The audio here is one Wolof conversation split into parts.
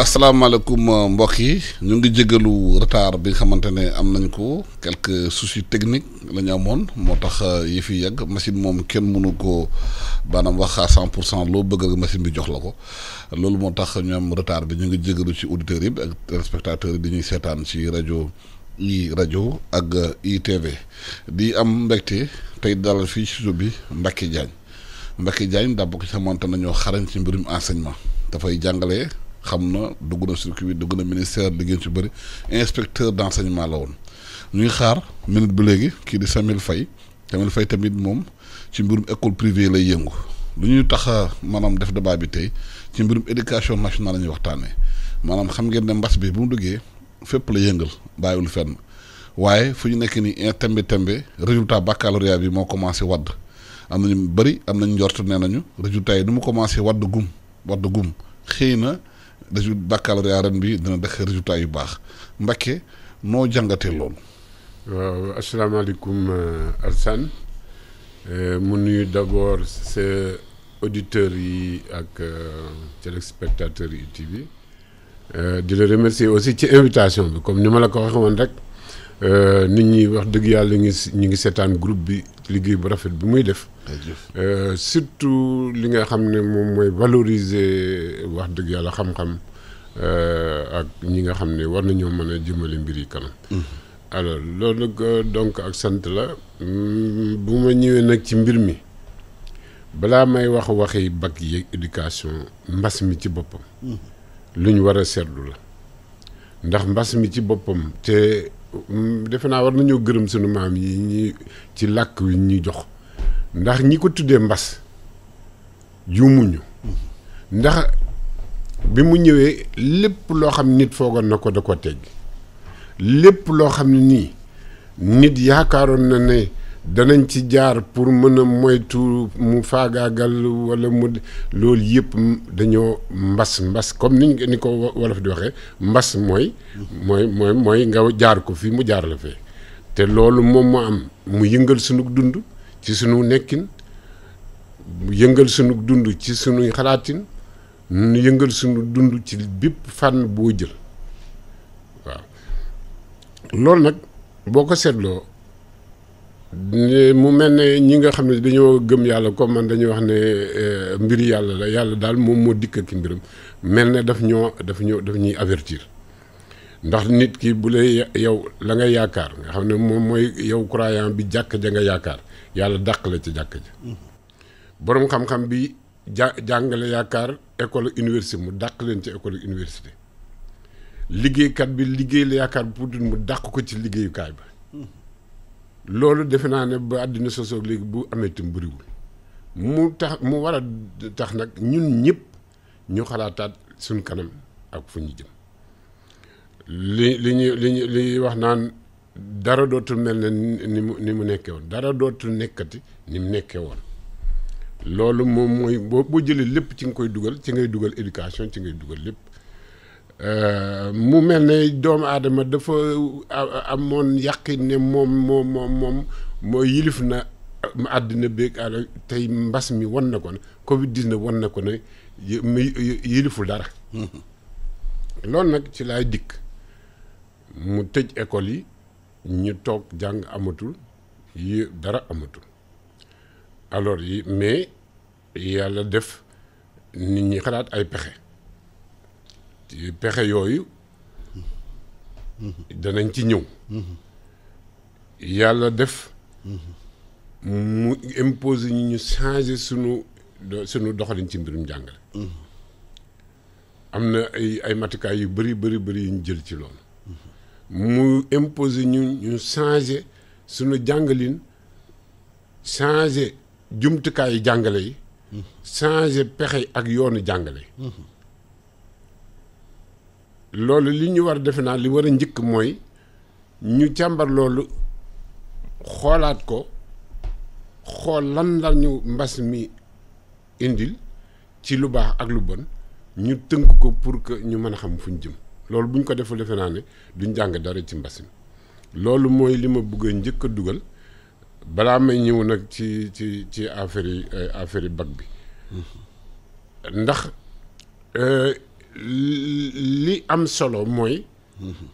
asalaamaaleykum mbokk yi ñu ngi jégalu retard bi nga xamante ne am nañ ko quelques soucis techniques la ñu amoon moo tax yi fi yegg machine moom kenn mënu ko maanaam wax à 100% loo bëgg ak machine bi jox la ko loolu moo tax ñu am retard bi ñu ngi jégalu ci auditeurs yi ak téléspectateurs yi di ñuy seetaan ci rajo ak ITV di am mbégte tey dalal fii ci studio bi Mbacké Diagne daa bokk ci xamante nañoo xarañ ci mbirum enseignement dafay jàngale. xam na dugg na circuit bi dugg na ministère liggéey ci bëri inspecteur d' enseignement la woon ñuy xaar minute bi léegi kii di Samuel Faye tamit moom ci mbirum école privée lay yëngu lu ñuy tax maanaam def débat bi tey ci mbirum éducation nationale la ñuy waxtaanee maanaam xam ngeen ne mbas bi bu mu duggee fépp la yëngal bàyyiwul fenn waaye fu ñu nekk nii tembe résultat baccalauréat bi moo commencé wadd am nañu bëri am nañu njort nee nañu résultat yi nu mu commencé wadd gum xëy na. résultat baccalauréat ren bi dina def résultat yu baax Mbacké noo jàngatee loolu. waaw asalaamaaleykum Alsane mu nuyu d'abord sa auditeurs yi ak téléspectateurs yi TV di la remercier aussi ci invitation bi comme ni ma la ko waxee woon rek nit ñi wax dëgg yàlla ñu ngi seetaan groupe bi liggéey bu rafet bi muy def. surtout li nga xam ne moom mooy valoriser wax dëgg yàlla xam-xam ak ñi nga xam ne war nañoo mën a jëmale mbir yi kanam. alors loolu donc ak sant la bu ma ñëwee nag ci mbir mi balaa may waxi bac yeeg éducation mbas mi ci boppam. lu ñu war a seetlu la ndax mbas mi ci boppam te defe naa war nañoo gërëm sunu maam yi ñi ci làkk wi ñuy jox. ndax ñi ko tuddee mbas juumuñu ndax bi mu ñëwee lépp loo xam nit foogoon na ko da ko teggi lépp loo xam ne nii nit yaakaaroon na ne danañ ci jaar pour mën a moytu mu faagaagal wala mu loolu yëpp dañoo mbas comme ni ko wolof di waxee mbas mooy nga jaar ko fii mu jaar la fee te loolu moom moo am mu yëngal sunu dund ci sunu nekkin yëngal sunu dund ci sunuy xalaatin yëngal sunu dund ci bépp fànn boo jël waaw loolu nag boo ko seetloo mu mel ne ñi nga xam ne dañoo gëm yàlla comme man dañuy wax ne mbiri yàlla la yàlla daal moom moo dikk ak mbiram mel ne daf ñuy avertir ndax nit ki bu lay yow la nga yaakaar nga xam ne moom mooy yow croyant bi jàkk ja nga yaakaar yàlla dàq la ci jàkk ja boroom xam-xam bi jàngale yaakaar école université mu dàq leen ci école université liggéeykat bi liggéey la yaakaar pour mu dàq ko ci liggéeyukaay ba loolu defe naa ne ba àddina sosoog léegi bu amee tam bëriwul mu war a tax nag ñun ñëpp ñu xalaataat suñ kanam ak fu ñu jëm li wax naan dara dootul mel ne ni mu nekkee woon dara dootul nekkati ni mu nekkee woon loolu moom mooy boo jëlee lépp ci nga koy dugal ci ngay dugal éducation ci ngay dugal lépp mu mel ne doomu aadama dafa amoon yàqin ne moom moo yilif na àddina beeg tey mbas mi wan na ko ne Covid 19 wan na ko ne yiliful dara loolu nag ci laay dikk mu tëj école yi ñu toog jàng amatul yi dara amatul alors yi mais yàlla def nit ñi xalaat ay pexe yooyu danañ ci ñëw yàlla def mu imposer ñu changer sunu doxalin ci mbirum jàngale am na ay matukaay yu bëri yu ñu jël ci loolu mu imposer ñu changer sunu jàngalin changer jumtukaayu jàngale yi changer pexe ak yoonu jàngale loolu li ñu war defe naa li war a njëkk mooy ñu càmbar loolu xoolaat ko xool lan la ñu mbas mi indil ci lu baax ak lu bon ñu tënk ko pour que ñu mën a xam fu ñu jëm loolu bu ñu ko deful defe naa ne duñ jàng dara ci mbas mi loolu mooy li ma bëgg a njëkk a dugal balaa may ñëw nag ci affaire yi bac bi ndax li am solo mooy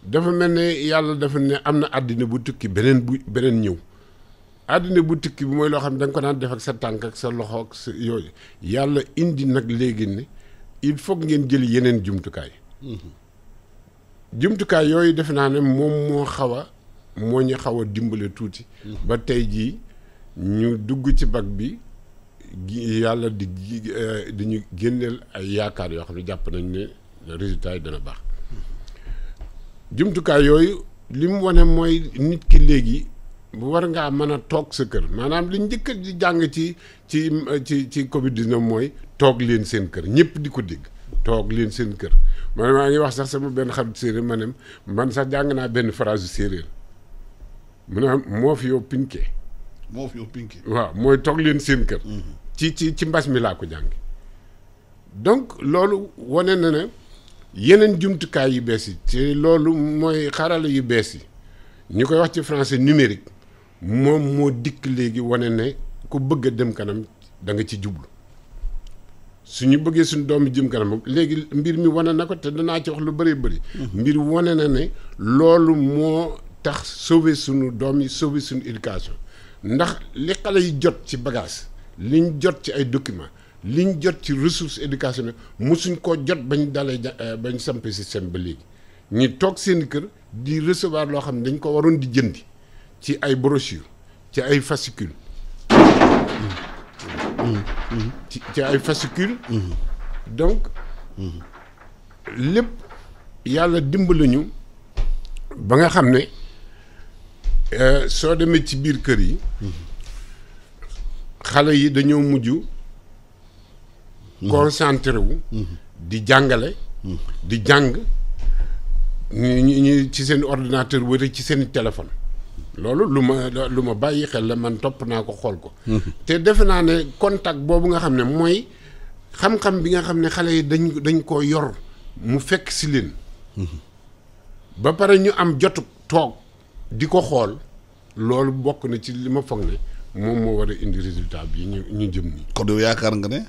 dafa mel ne yàlla dafa ne am na àddina bu tukki beneen ñëw àddina bu tukki bi mooy loo xam ne da nga ko daan def ak sa tànk ak sa loxo ak sa yooyu yàlla indi nag léegi ne il faut ngeen jël yeneen jumtukaay jumtukaay yooyu defe naa ne moom moo ñu xaw a dimbale tuuti ba tey jii ñu dugg ci bac bi yàlla di ñu génneel ay yaakaar yoo xam ne jàpp nañ ne résultat yi dana baax jumtukaay yooyu li mu wane mooy nit ki léegi war ngaa mën a toog sa kër maanaam li njëkk di jàng ci Covid 19 mooy toog leen seen kër ñëpp di ko dégg toog leen seen kër man maa ngi wax sax sama benn xarit séeréer ma ne man sax jàng naa benn phrase séeréer mu ne moo fi yow pinke waaw mooy toog leen seen kër ci mbas mi laa ko jàngi donc loolu wane na ne yeneen jumtukaay yu bees yi ci loolu mooy xarala yu bees yi ñu koy wax ci français numérique moom moo dikk léegi wane ne ku bëgg a dem kanam da nga ci jublu suñu bëggee suñu doom jëm kanam léegi mbir mi wane na ko te danaa ci wax lu bëree bëri mbir wane na ne loolu moo tax sauver suñu doom yi sauver suñu éducation ndax li xale yi jot ci bagage liñ jot ci ay documents liñ jot ci ressources éducationnelles mosuñ koo jot bañ dalee bañ sampe système ba léegi ñi toog seen kër di recevoir loo xam ne dañ ko waroon di jëndi ci ay brochure ci ay fascicule ci ay fascicule donc lépp yàlla dimbali ñu ba nga xam ne soo demee ci biir kër yi xale yi dañoo mujj concentré wu di jàngale di jàng ñu ci seen ordinateur wala ci seen téléphone loolu lu ma bàyyi xel la man topp naa ko xool ko te defe naa ne contact boobu nga xam ne mooy xam-xam bi nga xam ne xale yi dañ koo yor mu fekk si leen ba pare ñu am jotu toog di ko xool loolu bokk na ci li ma foog ne moom moo war a indi résultat bi ñu jëm nii. kon yow yaakaar nga ne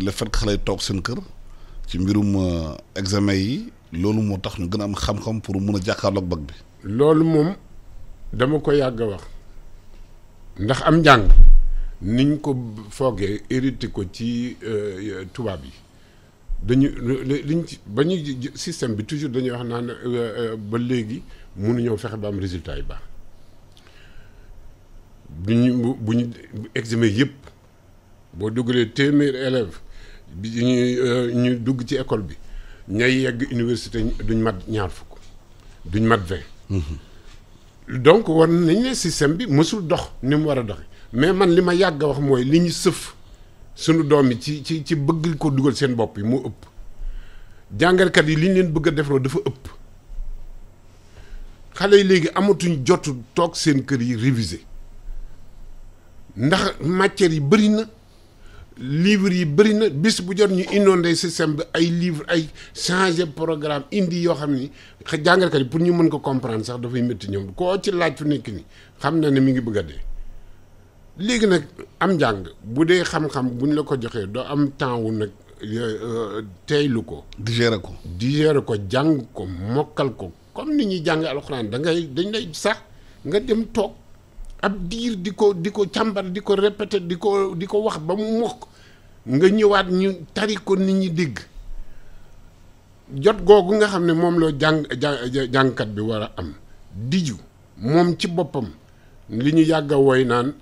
le fait que xale yi toog seen kër ci mbirum examen yi loolu moo tax ñu gën a am xam-xam pour mun a jàkkaarloog bac bi. loolu moom dama ko yàgg a wax ndax am njàng niñ ko foogee hérité ko ci tubaab yi dañu liñ ci ba ñu système bi toujours dañuy wax naan ba léegi mënuñoo fexe ba am résultat yu baax bu ñu examen yëpp boo duggalee téeméer élèves bi ñu dugg ci école bi ñay yegg université duñ mat ñaar fukk duñ mat 20. donc war nañ ne système bi mësul dox ni mu war a doxe mais man li ma yàgg a wax mooy li ñu sëf sunu doom yi ci bëgg ko dugal seen bopp yi moo ëpp jàngalkat yi li ñu leen bëgg a defloo dafa ëpp xale yi léegi amatuñ jotu toog seen kër yi réviser ndax matières yi bëri na livres yi bëri na bis bu jot ñu inondé système bi ay livres ay changer programme indi yoo xam ni jàngalkat yi pour ñu mën ko comprendre sax dafay métti ñoom koo ci laaj fu nekk ni xam na ne mi ngi bëgg a dee léegi nag am njàng bu dee xam-xam buñ la ko joxee doo am temps wu nag teylu ko digérer ko jàng ko mokkal ko comme ni ñuy jàng alxuraan dañ lay sax nga dem toog ab diir di ko càmbar di ko répéter di ko wax ba mu mokk nga ñëwaat ñu tari ko nit ñi dégg jot googu nga xam ne moom loo jàngkat bi war a am diju moom ci boppam li ñu yàgg a woy naan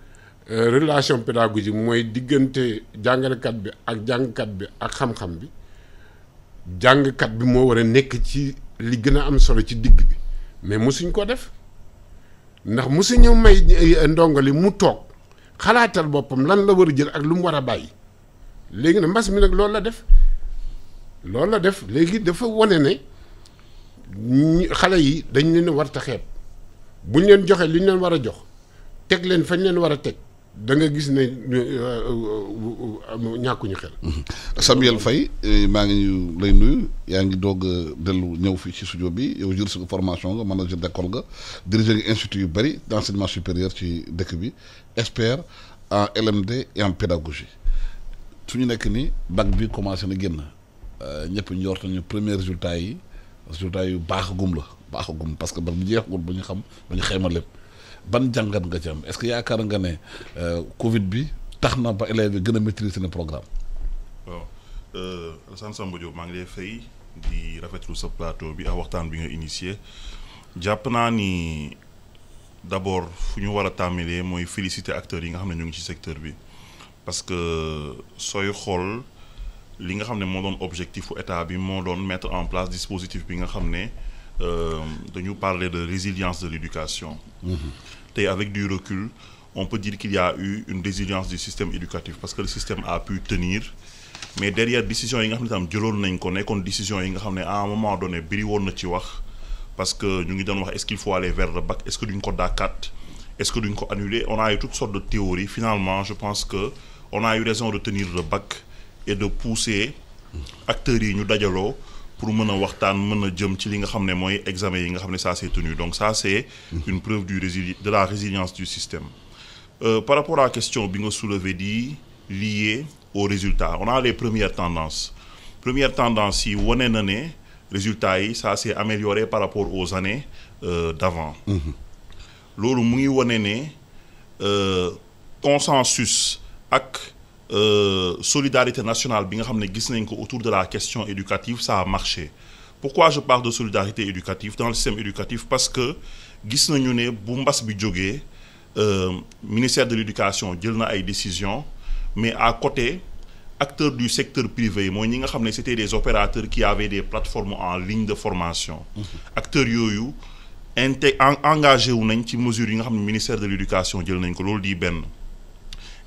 relation pédagogique mooy diggante jàngalekat bi ak jàngkat bi ak xam-xam bi jàngkat bi moo war a nekk ci li gën a am solo ci digg bi mais mosuñ ko def ndax mosuñu may ndongali mu toog xalaatal boppam lan la war a jël ak lu mu war a bàyyi léegi nag mbas mi nag loolu la def léegi dafa wane ne xale yi dañ leen war ta xeeb buñ leen joxee li ñu leen war a jox teg leen fañ leen war a teg da nga gis ne ñàkkuñu xel. Samuel Faye maa ngi lay nuyu yaa ngi doog a dellu ñëw fii ci studio bi yow juriste de formation nga manager d'école nga diriger nga institut yu bëri d'enseignement supérieur ci dëkk bi expert en LMD et en pédagogie su ñu nekk ni bac bi commencé na génn ñëpp njort nañu premier résultat yu baaxagum parce que ba mu jeexagul ba ñu xam ba ñu xayma lépp ban jàngat nga ci am est-ce que yaakaar nga ne Covid bi tax na ba élèves yi gën a maîtriser le programme. waaw Alassane Samba Diop maa ngi lay fay di rafetlu sa plateau bi ak waxtaan bi nga initié jàpp naa ni d'abord fu ñu war a tàmbalee mooy féliciter acteurs yi nga xam ne ñu ngi ci secteur bi parce que sooy xool li nga xam ne moo doon objectif u état bi moo doon mettre en place dispositif bi nga xam ne dañu parler de résilience de l'éducation. Tey avec du recul on peut dire qu'il y a eu une résilience du système éducatif parce que le système a pu tenir mais derrière décision yi nga xam ne tam jëloon nañ ko nekkoon décision yi nga xam ne à un moment donné biri woon na ci wax parce que ñu ngi doon wax est-ce qu'il faut aller vers le bac est-ce que duñ ko dàkkaat est-ce que duñ ko annuler on a eu toutes sortes de théories finalement je pense que on a eu raison de tenir le bac et de pousser acteurs yi ñu dajaloo pour mën a waxtaan mën a jëm ci li nga xam ne mooy examen yi nga xam ne ça s'est tenu donc ça c'est une preuve de la résilience du système par rapport à la question bi nga soulevé di liée aux résultats on a les premières tendances yi wane na ne résultats yi ça s'est amélioré par rapport aux années d'avant loolu mu ngi wane ne consensus ak solidarité nationale bi nga xam ne gis nañ ko autour de la question éducative ça a marché pourquoi je parle de solidarité éducative dans le système éducatif parce que gis nañu ne bu mbas bi jógee ministère de l'éducation jël na ay décisions mais à côté acteurs du secteur privé mooy ñi nga xam ne c'était des opérateurs qui avaient des plateformes en ligne de formation acteurs yooyu engagé wu nañ ci mesures yi nga xam ne ministère de l'éducation jël nañ ko loolu di benn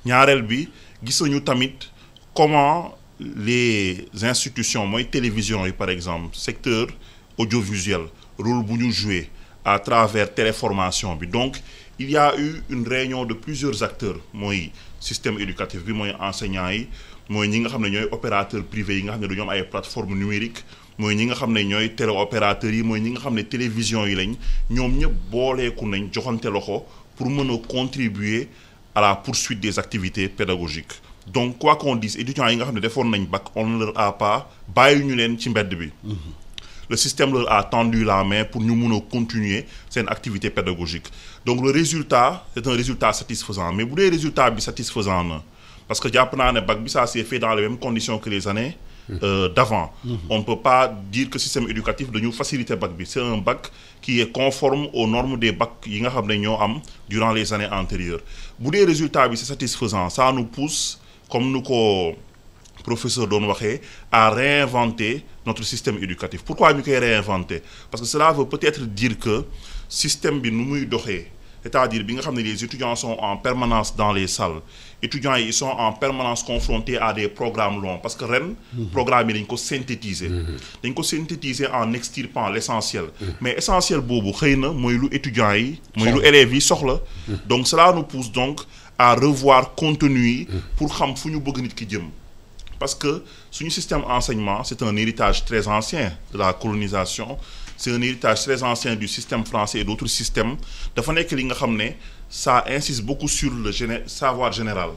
ñaareel bi gis nañu tamit comment les institutions mooy télévision yi par exemple secteur audiovisuel rôle bu ñu joué à travers téléformation bi donc il y a eu une réunion de plusieurs acteurs mooy système éducatif bi mooy enseignants yi mooy ñi nga xam ne ñooy opérateurs privés yi nga xam ne dañoo am ay plateformes numériques mooy ñi nga xam ne ñooy téléopérateurs yi mooy ñi nga xam ne télévision yi lañ ñoom ñëpp booleeku nañ joxante loxo pour mën a contribuer à la poursuite des activités pédagogiques donc quoi qu'on dise étudiants yi nga xam ne defoon nañ bac on ne leur a pas bàyyi ñu leen ci mbedd bi le système leur a tendu la main pour ñu mun a continuer seen activité pédagogique donc le résultat c'est un résultat satisfaisant mais bu dee résultat bi satisfaisant na parce que jàpp naa ne bac bi ça s'est fait dans les mêmes conditions que les années d'avant on ne peut pas dire que système éducatif dañu faciliter bac bi c'est un bac qui est conforme aux normes des bacs yi nga xam ne ñoo am durant les années antérieures bu dee résultat bi c'est satisfaisant ça nous pousse comme nu ko professeur doon waxee à réinventer notre système éducatif pourquoi ñu koy réinventer parce que cela veut peut-être dire que système bi nu muy doxee c'est-à-dire bi nga xam ne les étudiants sont en permanence dans les salles étudiants yi ils sont en permanence confrontés à des programmes longs parce que ren programme yi dañ ko synthétiser en extirpant l'essentiel mais essentiel boobu xëy na mooy lu étudiants yi mooy lu élèves yi soxla donc cela nous pousse donc à revoir contenu yi pour xam fu ñu bëgg nit ki jëm parce que suñu système enseignement c'est un héritage très ancien de la colonisation c'est un héritage très ancien du système français et d'autres systèmes dafa nekk li nga xam ne ça insiste beaucoup sur le savoir général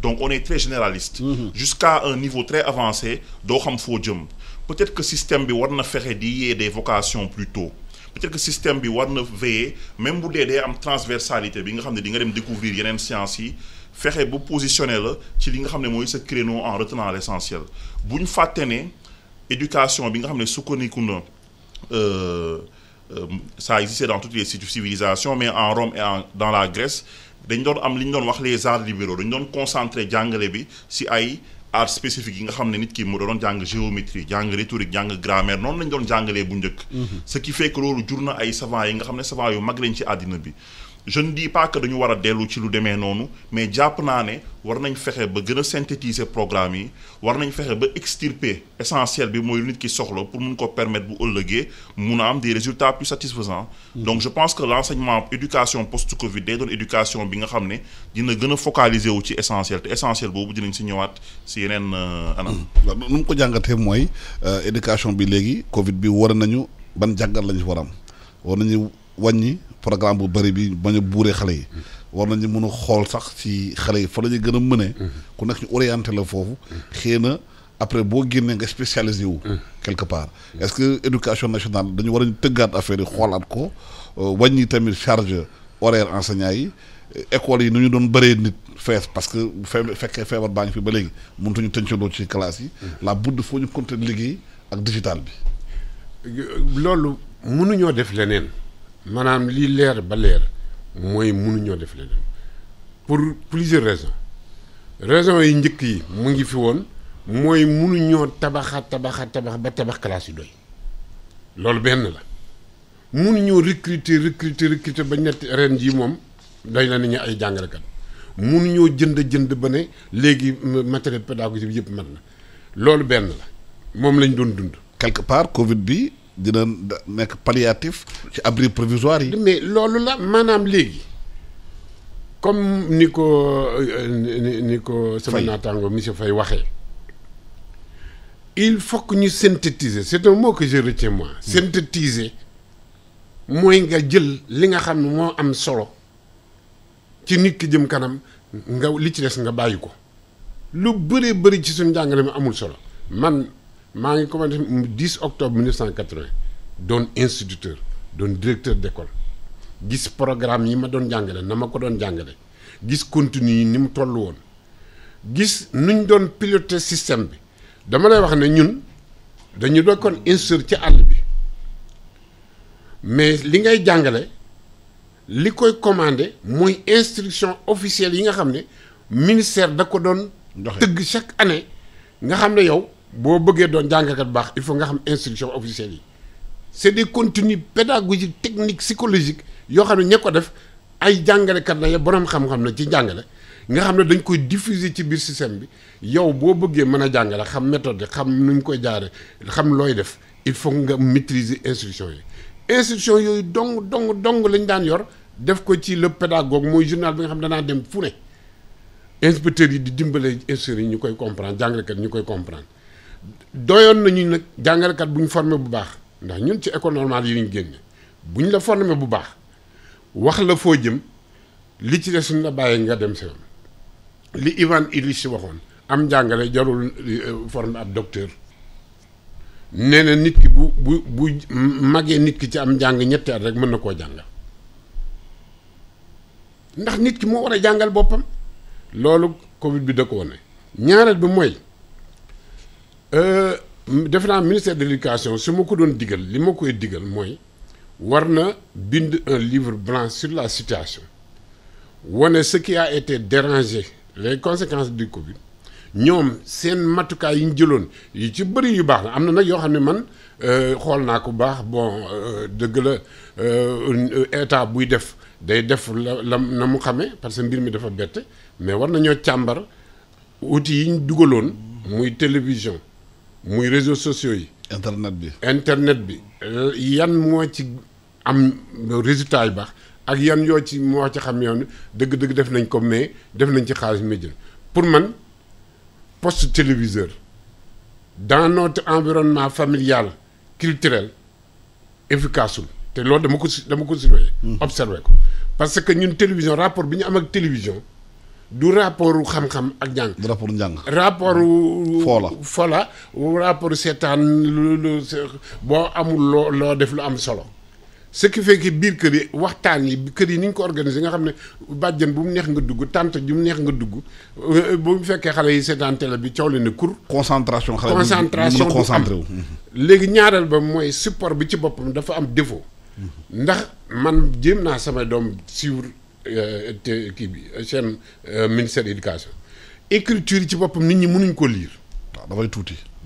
donc on est très généraliste jusqu'à un niveau très avancé doo xam foo jëm peut-être que système bi war na fexe di yee des vocations plus tôt peut-être que système bi war na veiller même bu dee am transversalité bi nga xam ne di nga dem découvrir yeneen sciences yi fexe ba positionner la ci li nga xam ne mooy sa créneau en retenant l'essentiel bu ñu fàtte ne éducation bi nga xam ne sukkandiku na ça existait dans toutes les civilisations mais en Rome et dans la Grèce dañ doon am li ñu doon wax les arts libéraux dañ doon concentrer jàngale bi ci ay arts spécifiques yi nga xam ne nit ki mu doon jàng géométrie jàng rhétorique jàng grammaire noonu lañ doon jàngalee bu njëkk ce qui fait que loolu jur na ay savants yi nga xam ne savants yu mag lañ ci àddina bi je ne dis pas que dañu war a dellu ci lu demee noonu mais jàpp naa ne war nañ fexe ba gën a synthétiser programme yi war nañ fexe ba extirper essentiel bi mooy lu nit ki soxla pour mun ko permettre bu ëllëgee mun a am des résultats plus satisfaisants donc je pense que l'enseignement éducation post-Covid day doon éducation bi nga xam ne dina gën a focaliser wu ci essentiel te essentiel boobu dinañ si ñëwaat si yeneen anam. nu mu ko jàngatee mooy éducation bi léegi Covid bi war nañu ban jàngat lañu war am war nañu wàññi programme bu bëri bi bañ a buuree xale yi war nañu mën a xool sax ci xale yi fa la ñu gën a mënee ku nekk ñu orienté la foofu xëy na après boo génnee nga spécialisé wu. quelque part est-ce que éducation nationale dañu war a tëggaat affaire yi xoolaat ko wàññi tamit charge horaire enseignants yi écoles yi nu ñu doon bëree nit fees parce que fekkee feebar baa ngi fi ba léegi mënatuñu tëncaloo ci classe yi. la budde foo ñu continuer liggéey ak digital bi. loolu mënuñoo def leneen maanaam lii leer ba leer mooy mënuñoo def leneen pour plusieurs raisons yi njëkk yi mu ngi fi woon mooy mënuñoo tabax ba tabax classe yu doy loolu benn la mënuñoo recruter ba ñetti ren jii moom doy na nit ñi ay jàngalekat mënuñoo jënd ba ne léegi matériel pédagogique bi yëpp mat na loolu benn la moom lañ doon dund. quelque part Covid bi dina nekk palliatif ci abri provisoire yi. mais loolu la maanaam léegi comme ni ko sama naataango monsieur Faye waxee il faut que ñu synthétiser c'est un mot que je retiens moi. synthétiser mooy nga jël li nga xam ne moo am solo ci nit ki jëm kanam nga li ci des nga bàyyi ko lu bëri ci suñu njàngale mi amul solo man. maa ngi commencé 10 octobre 1980 doon instituteur doon directeur d'école gis programme yi ma doon jàngale na ma ko doon jàngale gis contenu yi ni mu toll woon gis nuñ doon piloter système bi dama lay wax ne ñun dañu doon kon instruire ci àll bi mais li ngay jàngale li koy commandé mooy instruction officielle yi nga xam ne ministère da ko doon tëgg chaque année nga xam ne yow boo bëggee doon jàngalekat bu baax il faut nga xam instruction officielle yi c'est des contenus pédagogiques techniques psychologiques yoo xam ne ña ko def ay jàngalekat la ya boroom xam-xam na ci jàngale nga xam ne dañ koy diffuser ci biir système bi yow boo bëggee mën a jàngale xam méthode xam nuñ koy jaare xam looy def il faut nga maîtriser instruction yooyu dong lañ daan yor def ko ci le pédagogue mooy journal bi nga xam danaa dem fu ne inspecteurs yi di dimbale instructeurs yi ñu koy comprendre jàngalekat ñu koy comprendre doyoon nañu nag jàngalekat bu ñu formé bu baax ndax ñun ci école normale yi ñu génne bu ñu la formé bu baax wax la foo jëm li ci des suñ la bàyyee nga dem si yoon li Ivan Illich waxoon am jàngale jarul formé ab docteur nee na nit ki bu magee nit ki ci am njàng ñetti at rek mën na koo jàngal ndax nit ki moo war a jàngal boppam loolu Covid bi da ko wane ñaareel bi mooy defe naa ministère de l'éducation su ma ko doon digal li ma koy digal mooy war na bind un livre blanc sur la situation wane ce qui a été dérangé les conséquences du Covid ñoom seen matukaay yi ñu jëloon yi ci bëri yu baax na am na nag yoo xam ne man xool naa ko baax bon dëgg la état buy def day def la na mu xamee parce que mbir mi dafa bette mais war nañoo càmbar outils yi ñu dugaloon muy télévision muy réseaux sociaux yi. internet bi yan moo ci am résultat yu baax ak yan yoo ci moo ci xam yoon dëgg-dëgg def nañ ko mais def nañ ci xaalis média pour man poste téléviseur dans notre environnement familial culturel efficace te loolu dama ko surveiller observer ko parce que ñun télévision rapport bi ñu am ak télévision du rapport xam-xam ak jàng. du rapport njàng. rapport fola rapport seetaan lu boo amul loo def lu am solo ce qui fait que biir kër yi waxtaan yi kër yi ni ñu ko organisé nga xam ne bàjjen bu mu neex nga dugg tante ju mu neex nga dugg bu mu fekkee xale yi seetaan télé bi coow leen ne kur. concentration xale concentration du am léegi ñaareel ba mooy support bi ci boppam dafa am défaut. ndax man jéem naa sama doom suivre kii bi chaîne ministère de l'éducation écriture yi ci boppam nit ñi mënuñ ko lire. waaw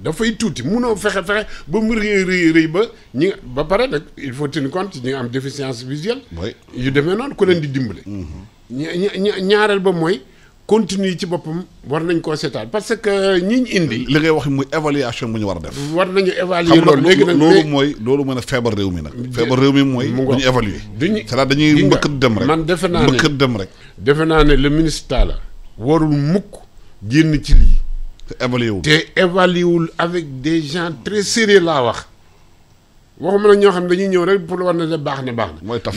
dafay tuuti munoo fexe ba mu rëy ba ñi ba pare nag il faut tenir compte ñi nga am déficience visuelle. yu demee noonu ku leen di dimbale. ñaareel ba mooy continue yi ci boppam war nañ koo seetaan parce que ñi ñu indi. li ngay wax muy évaluation bu ñu war a def. war nañu évaluer loolu léegi nag loolu mooy a feebar réew mi nag. feebar réew mi mooy. bu ñu évaluer. c'est-à-dire dañuy mbëkkat dem rek. man defe naa ne le ministre la warul mukk génn ci lii. te évalué wul avec des gens très sérieux laa wax waxuma nag ñoo xam ne dañuy ñëw rek pour war na de baax na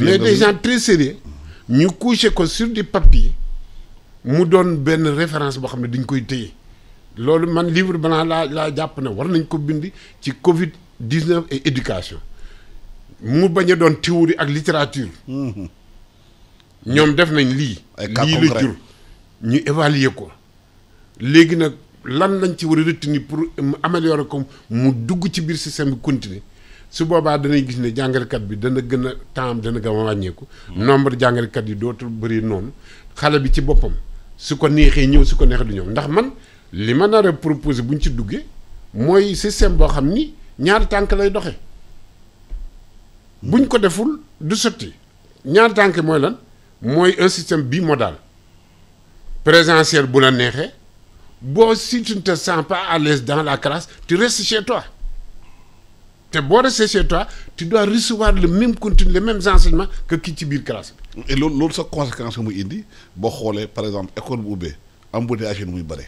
mais des gens très sérieux ñu couché ko sur du papier mu doon benn référence boo xam ne dañ koy téye loolu man livre blanc laa jàpp ne war nañ ko bind ci Covid 19 et éducation mu bañ a doon théorie ak littérature. ñoom def nañ lii. lii la jur ñu évaluer ko. léegi nag lan lañ ci war a retenir pour améliorer ko mu dugg ci biir système bi continuer su boobaa danay gis ne jàngalekat bi dana gën a temps dana gën a wàññeeku. nombre jàngalekat yi dootul bëri noonu. xale bi ci boppam su ko neexee ñëw su ko neexee du ñëw ndax man li ma nar a proposé bu ñu ci duggee mooy système boo xam ni ñaari tànk lay doxee buñ ko deful du sotti ñaari tànk mooy lan mooy un système bimodal présentiel bu la neexee boo si tu ne te sens pas à l'aise dans la classe tu restes chez toi te boo resté chez toi tu dois recevoir le même contenu les mêmes enseignements que kii ci biir classe bi. et loolu sa conséquence muy indi boo xoolee par exemple école bu ubbee embouteillage yi muy bare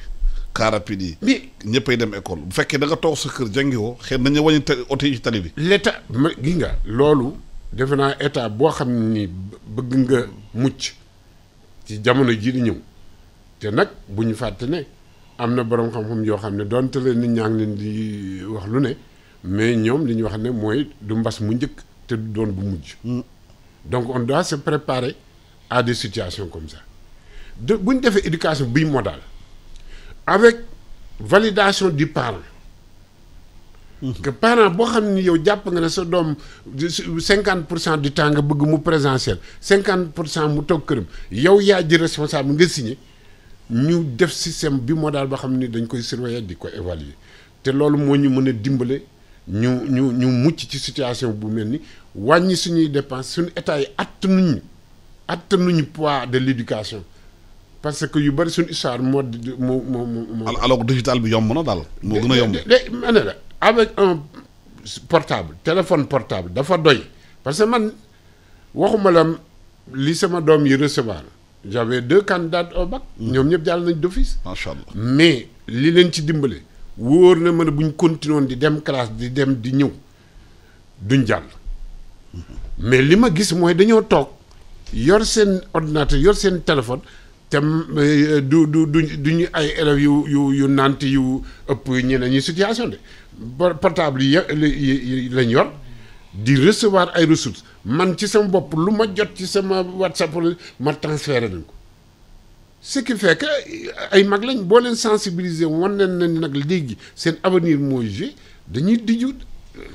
car rapide yi. mais ñëppay dem école bu fekkee da nga toog sa kër jàngiwoo xëy na ñu wàññi oto yi ci tali bi. l'état ma gi nga loolu defe naa état boo xam ni bëgg nga mucc ci jamono jii di ñëw te nag bu ñu fàtte ne am na borom xam-xam yoo xam ne donte leen nit ñaa ngi leen di wax lu ne mais ñoom li ñu wax ne mooy du mbas mu njëkk te du doon bu mujj. donc on doit se préparer à des situations comme ça bu ñu defee éducation bimodale avec validation du parent. que parent boo xam ni yow jàpp nga ne sa doom 50% du temps nga bëgg mu présentiel 50% mu toog këram yow yaa ji responsable nga signé ñu def système bimodal boo xam ni dañ koy surveiller di ko évaluer te loolu moo ñu mën a dimbale ñu mucc ci situation bu mel ni wàññi suñuy dépense suñu état yi attanuñu poids de l'éducation parce que yu bari suñu histoire moo. alors digital bi yomb na daal. moo gën a yomb ma ne la avec un portable téléphone portable dafa doy parce que man waxuma la li sama doom yi recevoir j'avais 2 candidats au bac. ñoom ñëpp jàll nañ d'office. macha allah mais li leen ci dimbale wóor na mën a bu ñu continué woon di dem classe di dem di ñëw duñ jàll. mais li ma gis mooy dañoo toog yor seen ordinateur yor seen téléphone. te du ay élèves yu nant yu ëpp ñeneen ñi situation de portable yi lañ yor di recevoir ay ressources man ci sama bopp lu ma jot ci sama WhatsApp ma transféré nañ ko ce qui fait que ay mag lañ boo leen sensibiliser wan leen ne nag léegi seen avenir mooy joué dañuy diju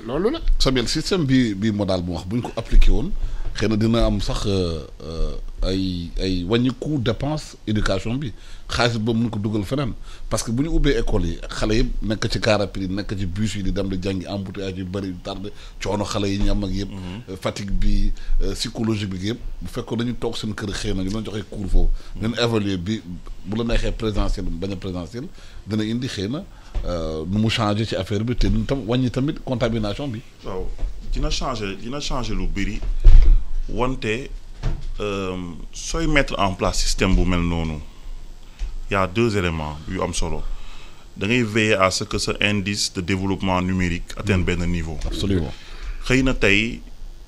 loolu la. Samuel système bi modal bu wax bu ñu ko appliqué woon xëy na dina am sax ay wàññi coût dépense éducation bi xaalis boobu mun ko dugal feneen parce que bu ñu ubbee école yi xale yëpp nekk ci car rapide yi nekk ci bus yi di dem di jàngi embouteillage yu bëri tardé coono xale yi ñu am ak yëpp. fatigue bi psychologique bi yëpp bu fekkoon dañu toog seen kër xëy na ñu doon joxe cours foofu. leen évaluer bi bu la neexee présentiel bañ a présentiel dina indi xëy na nu mu changé ci affaire bi te ñun tam wàññi tamit contamination bi. waaw dina changé lu bëri wante sooy mettre en place système bu mel noonu y a 2 éléments yu am solo da ngay veiller à ce que ce indice de développement numérique atteigne benn niveau. Absolument. xëy na tey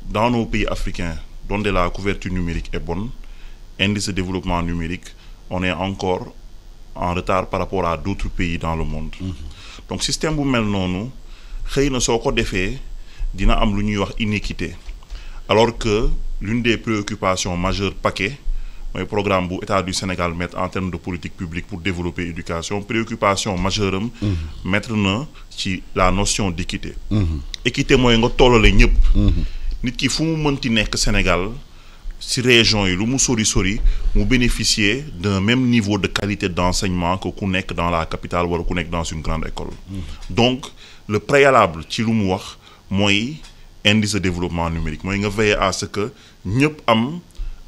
dans nos pays africains dont la couverture numérique est bonne indice de développement numérique on est encore en retard par rapport à d'autres pays dans le monde. donc système bu mel noonu xëy na soo ko defee dina am lu ñuy wax inéquité alors que l'une des préoccupations majeures paquet mooy programme bu État du Sénégal mettre en termes de politique publique pour développer l'éducation préoccupation majeure am mettre na ci la notion d'équité. équité mooy nga tollale ñëpp. nit ki fu mu mënti nekk Sénégal ci région yi lu mu sori mu bénéficier d'un même niveau de qualité d'enseignement que ku nekk dans la capitale wala ku nekk dans une grande école. donc le préalable ci lu mu wax mooy indice de développement numérique mooy nga veiller à ce que ñëpp am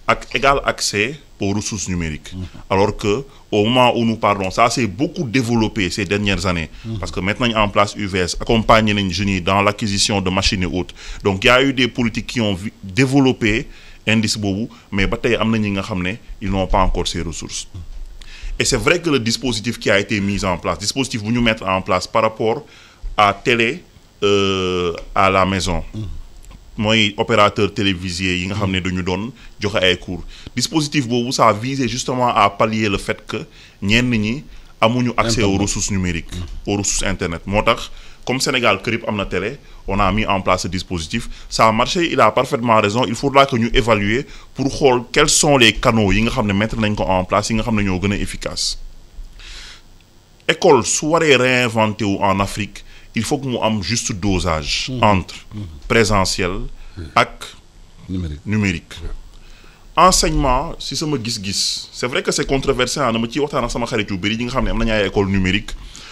ak égal accès aux ressources numériques. alors que au moment où nous parlons ça s'est beaucoup développé ces dernières années. parce que mettre nañ en place UVS accompagner nañ jeunes yi dans l'acquisition de machines et autres donc il y a eu des politiques qui ont développé indice boobu mais ba tey am na ñi nga xam ne ils n'ont pas encore ces ressources. et c'est vrai que le dispositif qui a été mis en place dispositif bu ñu mettre en place par rapport à télé à la maison. mooy opérateur télévisé yi nga xam ne dañu doon joxe ay cours dispositif boobu ça visait justement à pallier le fait que ñenn ñi amuñu accès aux ressources numériques aux ressources internet moo tax comme Sénégal kër yëpp am na télé on a mis en place ce dispositif ça a marché il a parfaitement raison il faudra que ñu évaluer pour xool quels sont les canaux yi nga xam ne mettre nañ ko en place yi nga xam ne ñoo gën a efficace école su waree réinventer wu en Afrique il faut que mu am juste dosage entre présentiel ak numérique enseignement si sama gis-gis c'est vrai que c'est controversé na ma ciy waxtaan ak sama xarit yu bëri yi nga xam ne am nañu ay école numérique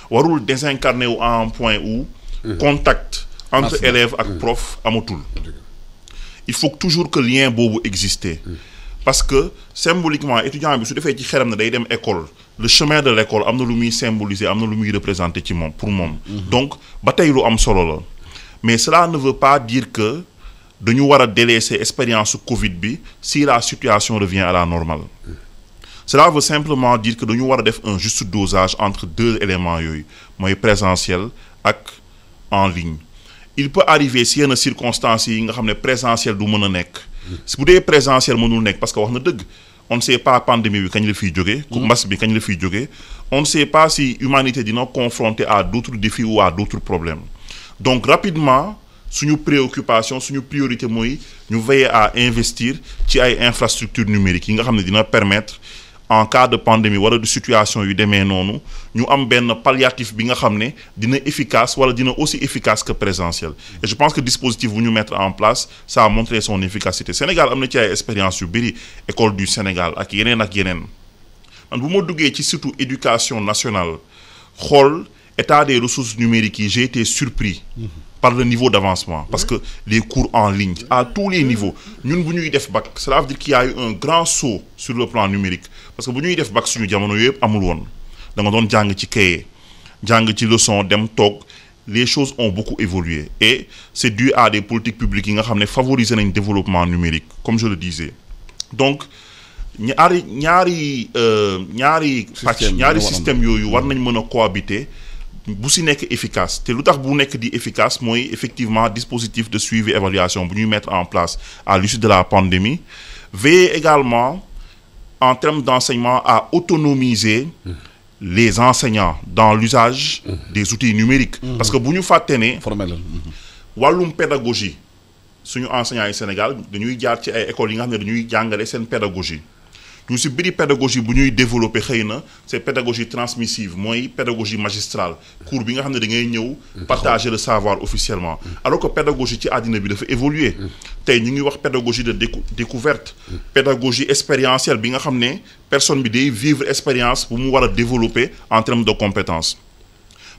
warul désincarné wu à un point où contact entre élèves ak prof amatul il faut toujours que lien boobu exister parce que symboliquement étudiant bi su defee ci xelam ne day dem école le chemin de l'école am na lu muy symboliser am na lu muy représenter ci moom pour moom donc ba tey lu am solo la mais cela ne veut pas dire que dañu war a délaisser expérience Covid bi si la situation revient à la normale cela veut simplement dire que dañu war a def un juste dosage entre deux éléments yooyu mooy présentiel ak en ligne il peut arriver si yenn circonstances yi nga xam ne présentiel du mën a nekk bu dee présentiel mënul nekk parce que wax na dëgg on ne sait pas pandémie bi kañ la fiy jógee mbas bi kañ la fiy jógee on ne sait pas si humanité dina confronter à d'autres défis ou à d'autres problèmes donc rapidement suñu préoccupation suñu priorité mooy ñu veiller à investir ci ay infrastructures numériques yi nga xam ne dina permettre en cas de pandémie wala de situation yu demee noonu ñu am benn palliatif bi nga xam ne dina efficace wala dina aussi efficace que présentiel et je pense que dispositif bu ñu mettre en place ça a montré son efficacité Sénégal am na ci ay expérience yu bëri école du Sénégal ak yeneen man bu ma duggee ci surtout éducation nationale xool état des ressources numériques yi j'ai été surpris par le niveau d'avancement parce que les cours en ligne à tous les niveaux ñun bu ñuy def bac cela veut dire qu'il y a eu un grand saut sur le plan numérique parce que bu ñuy def bac suñu jamono yëpp amul woon da nga doon jàng ci cahier jàng ci leçon dem toog les choses ont beaucoup évolué et c'est dû à des politiques publiques yi nga xam ne favoriser nañ développement numérique comme je le disais donc ñaari système yooyu war nañ mën a cohabiter bu si nekk efficace te lu tax bu nekk di efficace mooy effectivement dispositif de suivi et évaluation bu ñuy mettre en place à l'issue de la pandémie veiller également en termes d'enseignement à autonomiser les enseignants dans l'usage des outils numériques parce que bu ñu fàtte ne wàllum pédagogie suñu enseignants yi Sénégal dañuy jaar ci ay écoles yi nga xam ne dañuy jàngale seen pédagogie ñu si bëri pédagogie bu ñuy développer xëy na c'est pédagogie transmissive mooy pédagogie magistrale cours bi nga xam ne da ngay ñëw partager le savoir officiellement alors que pédagogie ci àddina bi dafa évoluer tey ñu ngi wax pédagogie de découverte pédagogie expérientielle bi nga xam ne personne bi day vivre expérience bu mu war a développer en termes de compétences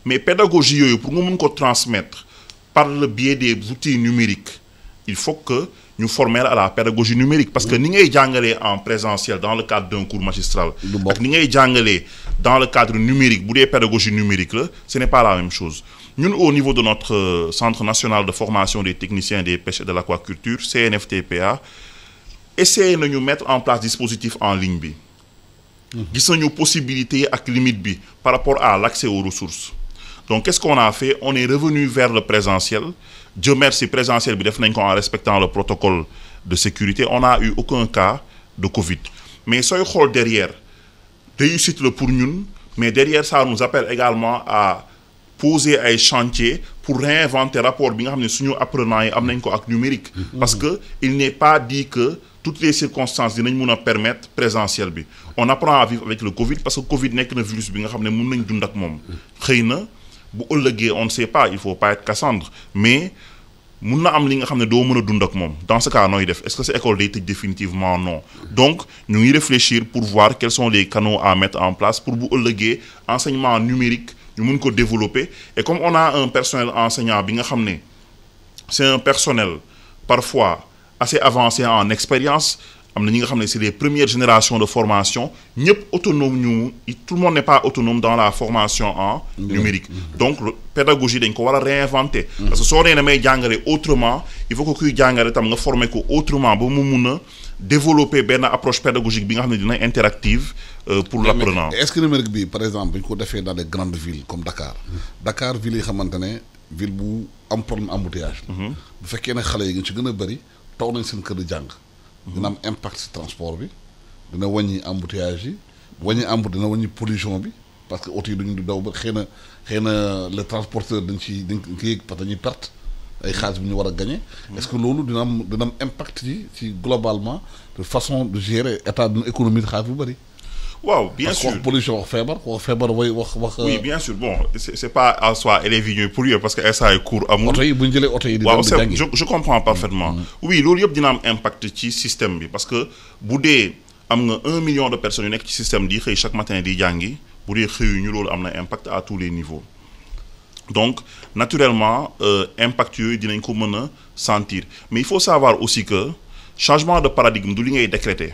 mais pédagogie yooyu pour nga mën ko transmettre par le biais des outils numériques il faut que ñu former à la pédagogie numérique parce que ni ngay jàngalee en présentiel dans le cadre d'un cours magistral ak ni ngay jàngalee dans le cadre numérique bu dee pédagogie numérique la ce n'est pas la même chose ñun au niveau de notre centre national de formation des techniciens des pêches et de l'aquaculture CNFTPA essayer nañu mettre en place dispositif en ligne bi gis nañu possibilité ak limite bi par rapport à l'accès aux ressources donc qu'est-ce qu'on a fait on est revenu vers le présentiel Dieu merci présentiel bi def nañ ko en respectant le protocole de sécurité on n'a eu aucun cas de Covid mais sooy xool derrière réussite la pour ñun mais derrière ça nous appelle également à poser ay chantiers pour réinventer rapport bi nga xam ne suñu apprenants yi am nañ ko ak numérique parce que il n'est pas dit que toutes les circonstances dinañ mun a permettre présentiel bi on apprend à vivre avec le Covid parce que Covid nekk na virus bi nga xam ne mun nañ dund ak moom xëy na bu ëllëgee on ne sait pas il faut pas être Cassandre mais mun na am li nga xam ne doo mën a dund ak moom dans ce cas nooy def est-ce que cette école day tëj définitivement non donc ñu ngi réfléchir pour voir quels sont les canaux à mettre en place pour bu ëllëgee enseignement numérique ñu mun ko développer et comme on a un personnel enseignant bi nga xam ne c'est un personnel parfois assez avancé en expérience am na ñi nga xam ne c'est les premières générations de formation ñëpp autonome ñu tout le monde n'est pas autonome dans la formation en numérique donc pédagogie dañ ko war a réinventer parce que soo nee na may jàngale autrement il faut que kuy jàngale tam nga former ko autrement ba mu mun a développer benn approche pédagogique bi nga xam ne dina interactive pour l'apprenant. Est-ce que numérique bi par exemple bu ñu ko defee dans les grandes villes comme Dakar ville yi xamante ne ville bu am problème embouteillage bu fekkee ne xale yi nga ci gën a bëri toog nañ seen kër di jàng dina am impact ci transport bi dina wàññi embouteillage yi dina wàññi pollution bi parce que oto yi duñu daw ba xëy na le transporteur dañ ci yëg parce que dañuy perte ay xaalis bi ñu war a gagné. est-ce que loolu dina am impact ci globalement de façon de gérer état d'une économie de xaalis bu bëri. waaw bien sûr wax pollution wax feebar wax. oui bien sûr bon c'est pas en soi élèves yi ñooy polluer parce que instant yi cours amul. oto yi bu ñu jëlee oto yi. di waaw dem di je comprends parfaitement. oui loolu yëpp dina am impact ci système bi parce que bu dee am nga 1 million de personnes yu nekk ci système di xëy chaque matin di jàngi bu dee xëyuñu loolu am na impact à tous les niveaux. donc naturellement impact yooyu dinañ ko mën a sentir mais il faut savoir aussi que changement de paradigme du li ngay décréter.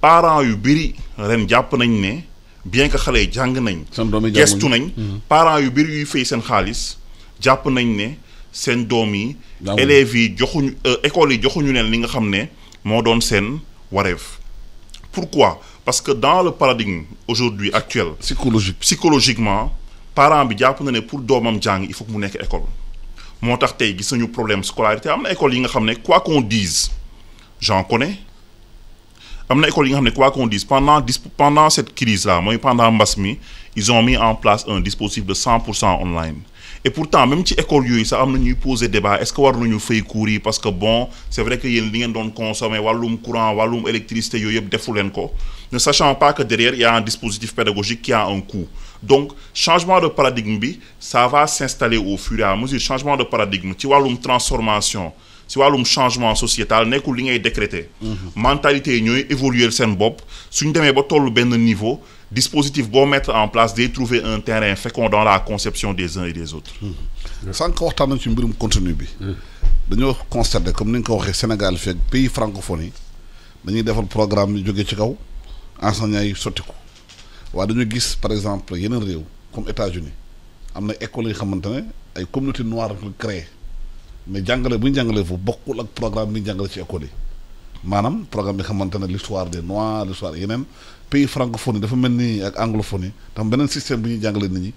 parents yu bëri ren jàpp nañ ne bien que xale yi jàng nañ. gestu nañ. parents yu bëri yuy fay seen xaalis jàpp nañ ne seen doom yi. élèves yi joxuñu écoles yi joxuñu leen li nga xam ne moo doon seen wareef. pourquoi parce que dans le paradigme aujourd'hui actuel. psychologiquement parent bi jàpp na ne pour doomam jàng il faut que mu nekk école. moo tax tey gis nañu problème scolarité am na école yi nga xam ne quoi qu'on dise j'en connais. am na école yi nga xam ne quoi qu'on dise pendant cette crise là mooy pendant mbas mi ils ont mis en place un dispositif de 100% online et pourtant même ci école yooyu sax am na ñuy poser débat est-ce que war nañu fay cours yi parce que bon c'est vrai que yéen li ngeen doon consommer wàllum courant wàllum électricité yooyu yëpp defu leen ko ne sachant pas que derrière il y a un dispositif pédagogique qui a un coût donc changement de paradigme bi ça va s'installer au fur et à mesure changement de paradigme ci wàllum transformation si wàllum changement sociétal nekkul li ngay décréter. mentalité yi ñooy évoluer seen bopp suñ demee ba tollu benn niveau dispositif boo mettre en place day trouver un terrain fécond dans la conception des uns et des autres. sànq waxtaan nañ ci mbirum contenu bi. dañoo constater comme ni nga ko waxee Sénégal fekk pays francophone yi dañuy defal programme yu jógee ci kaw enseignants yi sotti ko waaye dañoo gis par exemple yeneen réew comme États-Unis am na écoles yi xamante ne ay communauté noire ko créé. mais jàngale bu ñu jàngalee foofu bokkul ak programme bi ñu jàngale ci école yi maanaam programme bi xamante ne l'histoire des noirs l'histoire yeneen pays francophone yi dafa mel ni ak anglophone yi tam beneen système bi ñuy jàngale nit ñi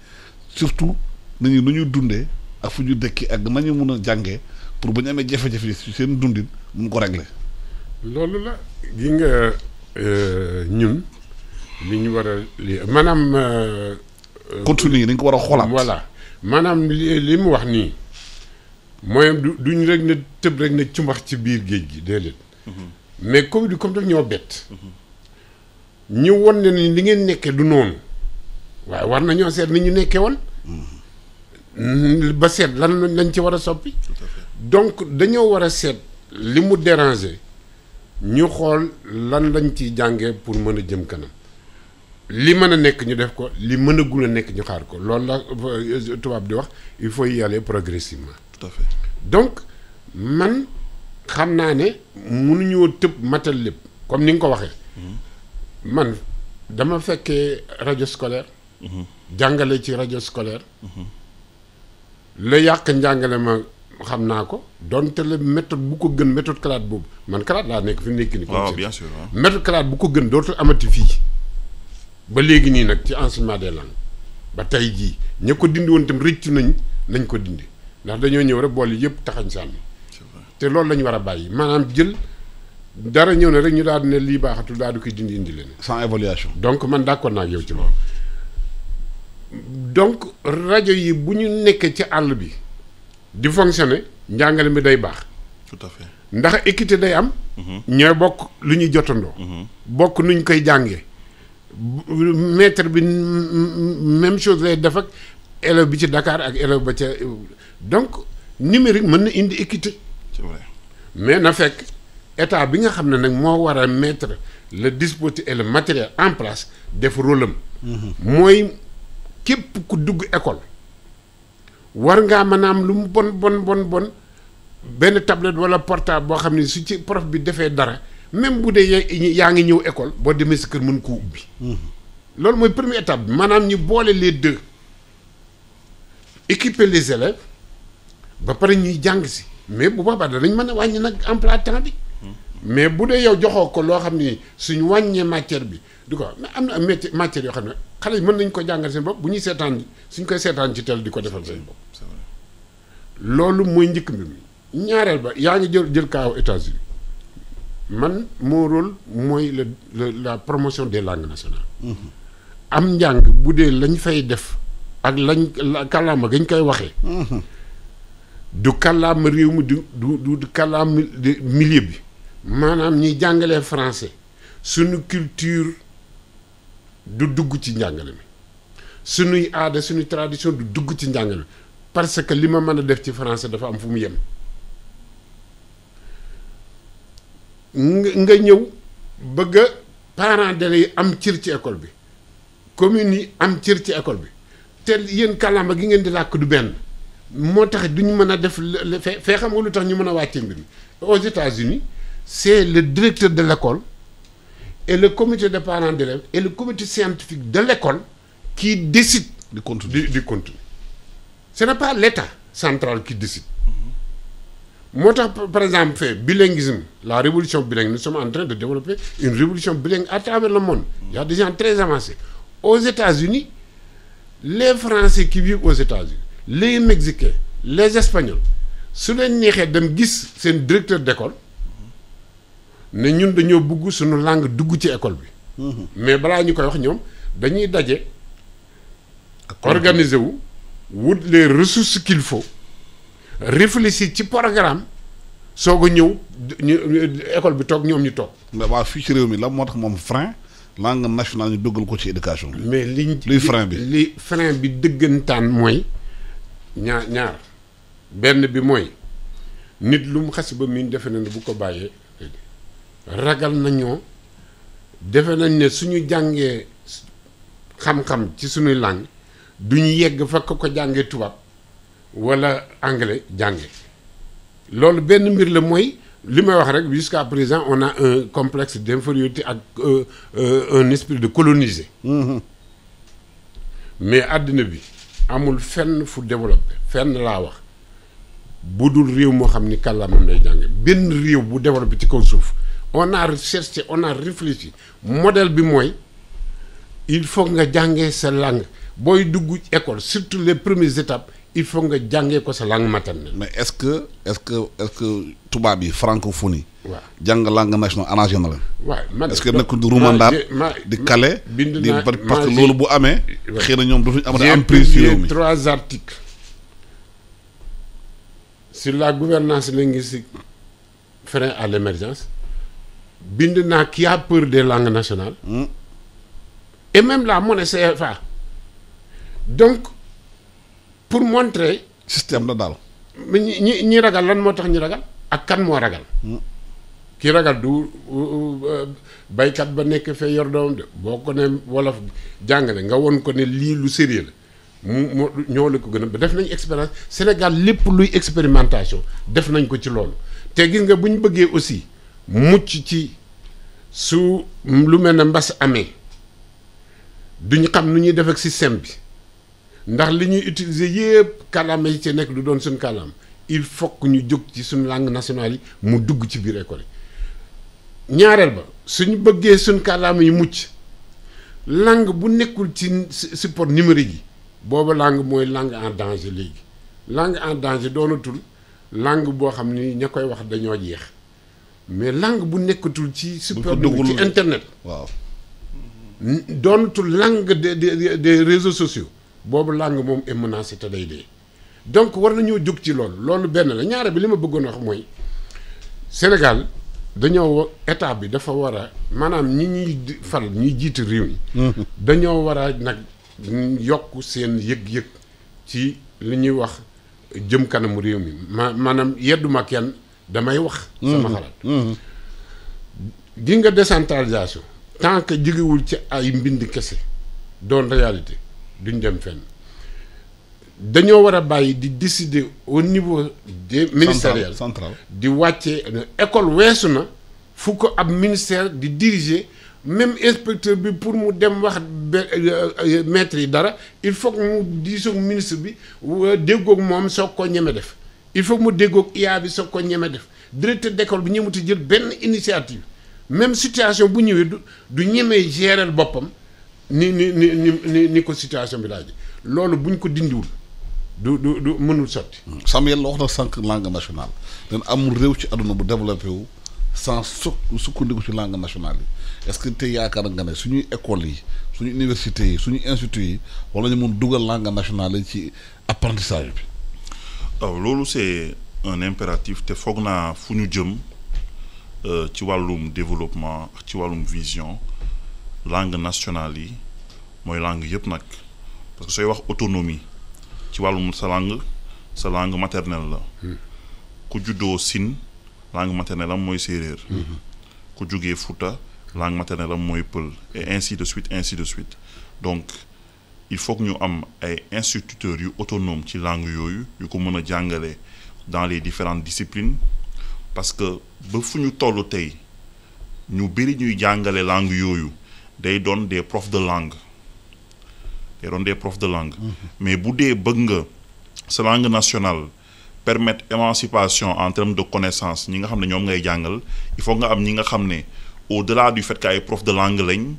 surtout nit ñi nu ñuy dundee ak fu ñu dëkki ak nañu mun a jàngee pour bu ñu amee jafe-jafe yi seen dundin mun ko régler. loolu la gi nga ñun li ñu war a li maanaam. continue yi dañ ko war a xoolaat. voilà maanaam li mu wax nii. mooy duñ rek ne tëb rek ne cumbax ci biir géej gi déedéet mais Covid bi comme daf ñoo bett ñu won ne ni li ngeen nekkee du noonu waaye war nañoo seet ni ñu nekkee woon ba seet lan lañ ci war a soppi donc dañoo war a seet li mu déranger ñu xool lan lañ ciy jàngee pour mën a jëm kanam li mën a nekk ñu def ko li mën a gul a nekk ñu xaar ko loolu la tubaab di wax il faut y aller progressivement. Tout à fait. Donc man xam naa ne mënuñoo tëb matal lépp comme ni nga ko waxee. man dama fekkee rajo scolaire. jàngale ci rajo scolaire. la yàq njàngale ma xam naa ko donte la méthode bu ko gën méthode CLAD boobu man CLAD laa nekk fi mu nekk nii. waaw bien sûr méthode CLAD bu ko gën dootul amati fii ba léegi nii nag ci enseignement des langues ba tey jii ña ko dindi woon itam rëccu nañ ko dindi. ndax dañoo ñëw rek boole yëpp taxañ sànni te loolu la ñu war a bàyyi maanaam jël dara ñëw na rek ñu daal di ne lii baaxatul daal di koy dindi indi leen. sans évaluation. donc man d'accord naa ak yow ci loolu. donc rajo yi bu ñu nekkee ci àll bi di fonctionner njàngale mi day baax. tout à fait ndax équité day am. ñooy bokk lu ñuy jotandoo. bokk nu ñu koy jàngee. maître bi même chose lay def ak élève bi ci Dakar ak élève ba ca. donc numérique mën na indi équité. c'est vrai mais na fekk état bi nga xam ne nag moo war a mettre le dispositif et le matériel en place def rôle am. mooy képp ku dugg école war ngaa mën a am lu mu bon benn tablette wala portable boo xam ne su ci prof bi defee dara même bu dee yaa ngi ñëw école boo demee sa kër mën koo ubbi. loolu mooy première étape bi maanaam ñu boole les deux équiper les élèves. ba pare ñuy jàng si mais bu boobaa danañ mën a wàññi nag emploi temps bi mais bu dee yow joxoo ko loo xam ni suñ wàññee matière bi du ko mais am na matière yoo xam ne xale yi mën nañ ko jàngal seen bopp bu ñuy seetaan suñ koy seetaan ci tel di ko defal seen bopp. loolu mooy njëkk mbir mi ñaareel ba yaa ngi jël kaaw États-Unis man mon rôle mooy la promotion des langues nationales. am njàng bu dee lañ fay def ak kàllaama gañ koy waxee du kàllaama réew mi du kàllaama milieu bi maanaam ñi jàngalee français suñu culture du dugg ci njàngale mi suñuy aada suñuy tradition du dugg ci njàngale mi parce que li ma mën a def ci français dafa am fu mu yem nga ñëw bëgg a parents d'élèves yi am cër ci école bi communes yi am cër ci école bi te yéen kàllaama gi ngeen di làkk du benn moo tax duñu mën a def fee xam nga lu tax ñu mën a wàccee mbir mi aux États-Unis c'est le directeur de l'école et le comité de parents d'élèves et le comité scientifique de l'école qui décide du contenu. Ce n'est pas l'État central qui décide. Moo tax par exemple fait bilinguisme la révolution bilingue nous sommes en train de développer une révolution bilingue à travers le monde. Il y a des gens très avancés. Aux États-Unis les Français qui vivent aux États-Unis les Mexicains les Espagnols su leen neexee dem gis seen directeur d'école ne ñun dañoo bëgg suñu langue dugg ci école bi. mais balaa ñu koy wax ñoom dañuy daje. organiser wu wut les ressources qu'il faut réfléchir ci programme soog a ñëw ñu école bi toog ñoom ñu toog. mais waa fii ci réew mi la moo tax moom frein langue nationale ñu duggal ko ci éducation bi. mais luy frein bi dëggantaan mooy ñaar benn bi mooy nit lu mu xas ba miin defe na ne bu ko bàyyee ragal nañoo defe nañ ne suñu jàngee xam-xam ci suñuy langue duñu yegg fa ko jàngee tubaab wala anglais jànge loolu benn mbir la mooy li may wax rek jusqu'à présent on a un complexe d'infériorité ak un esprit de coloniser. mais àddina bi amul fenn fu développé fenn laa wax bu dul réew moo xam ni kàllaamam lay jànge benn réew bu développé ci kaw suuf on a recherché on a réfléchi modèle bi mooy il faut nga jàngee sa langue booy dugg école surtout les premières étapes il faut nga jàngee ko sa langue maternelle. mais est-ce que tubaab yi francophonie. waaw jàng langue nationale arrangé na la. waaw man est-ce que nekkul di rumandaat di kale. bind naa parce que loolu bu amee. xëy na ñoom dootuñu amati emprise ci réew mi. 3 articles sur la gouvernance linguistique frein à l'émergence bind naa qui a peur des langues nationales. et même la monnaie CFA donc pour montrer. système la daal. ñi ragal lan moo tax ñu ragal ak kan moo ragal. ki ragal du baykat ba nekk fee yor doom de boo ko ne wolof jàngale nga won ko ne lii lu sérieux la mu ñoo la ko gën a def nañ expérience Sénégal lépp luy expérimentation def nañ ko ci loolu te gis nga bu ñu bëggee aussi mucc ci su lu mel ne mbas amee duñ xam nu ñuy def ak système bi ndax li ñuy utiliser yépp kàllaama yi ci nekk du doon suñu kàllaama il faut que ñu jóg ci suñu langue nationale yi mu dugg ci biir école yi ñaareel ba suñu bëggee suñu kàllaama yi mucc langue bu nekkul ci support numérique yi booba langue mooy langue en danger léegi langue en danger doonatul langue boo xam ni ña koy wax dañoo jeex mais langue bu nekkatul ci support numérique ci internet waaw doonatul langue des réseaux sociaux boobu langue moom est menacée te day dee donc war nañoo jóg ci loolu benn la ñaare bi li ma bëggoon wax mooy Sénégal dañoo état bi dafa war a maanaam ñi ñuy fal ñuy jiite réew mi dañoo war a nag yokk seen yëg-yëg ci li ñuy wax jëm kanamu réew mi maanaam yedduma kenn damay wax sama xalaat gi nga décentralisation tant que jógewul ci ay mbind kese doon réalité duñ dem fenn dañoo war a bàyyi di décider au niveau des ministériels central di wàccee école weesu na fu ko ab ministère di diriger même inspecteur bi pour mu dem wax maître yi dara il faut que mu diisoog ministre bi déggoog moom soog ko ñeme def il faut que mu déggoog IA bi soog ko ñeme def directeur d'école bi ñemuti jël benn initiative même situation bu ñëwee du ñemee gérer boppam ni ko situation bi laaj loolu buñ ko dindiwul du mënul sotti. Samuel la wax na sànq langue nationale dañ amul réew ci àdduna bu développé wu sans sukkandiku ci langue nationale yi est-ce que tey yaakaar nga ne suñuy écoles yi suñu universités yi suñu instituts yi wala ñu mun dugal langue nationale yi ci apprentissage bi. waaw loolu c'est un impératif te foog naa fu ñu jëm ci wàllum développement ak ci wàllum vision langue nationale yi mooy langue yëpp nag parce que sooy wax autonomie ci wàllum sa langue maternelle la ku juddoo Sine langue maternelle am mooy séeréer ku jógee Fouta langue maternelle am mooy pël et ainsi de suite donc il faut que ñu am ay instituteurs yu autonomes ci langue yooyu yu ko mën a jàngale dans les différentes disciplines parce que ba fu ñu toll tey ñu bëri ñuy jàngale langue yooyu day doon des profs de langue mais bu dee bëgg nga sa langue nationale permettre émancipation en termes de connaissance ñi nga xam ne ñoom ngay jàngal il faut nga am ñi nga xam ne au-delà du fait que ay profs de langue lañ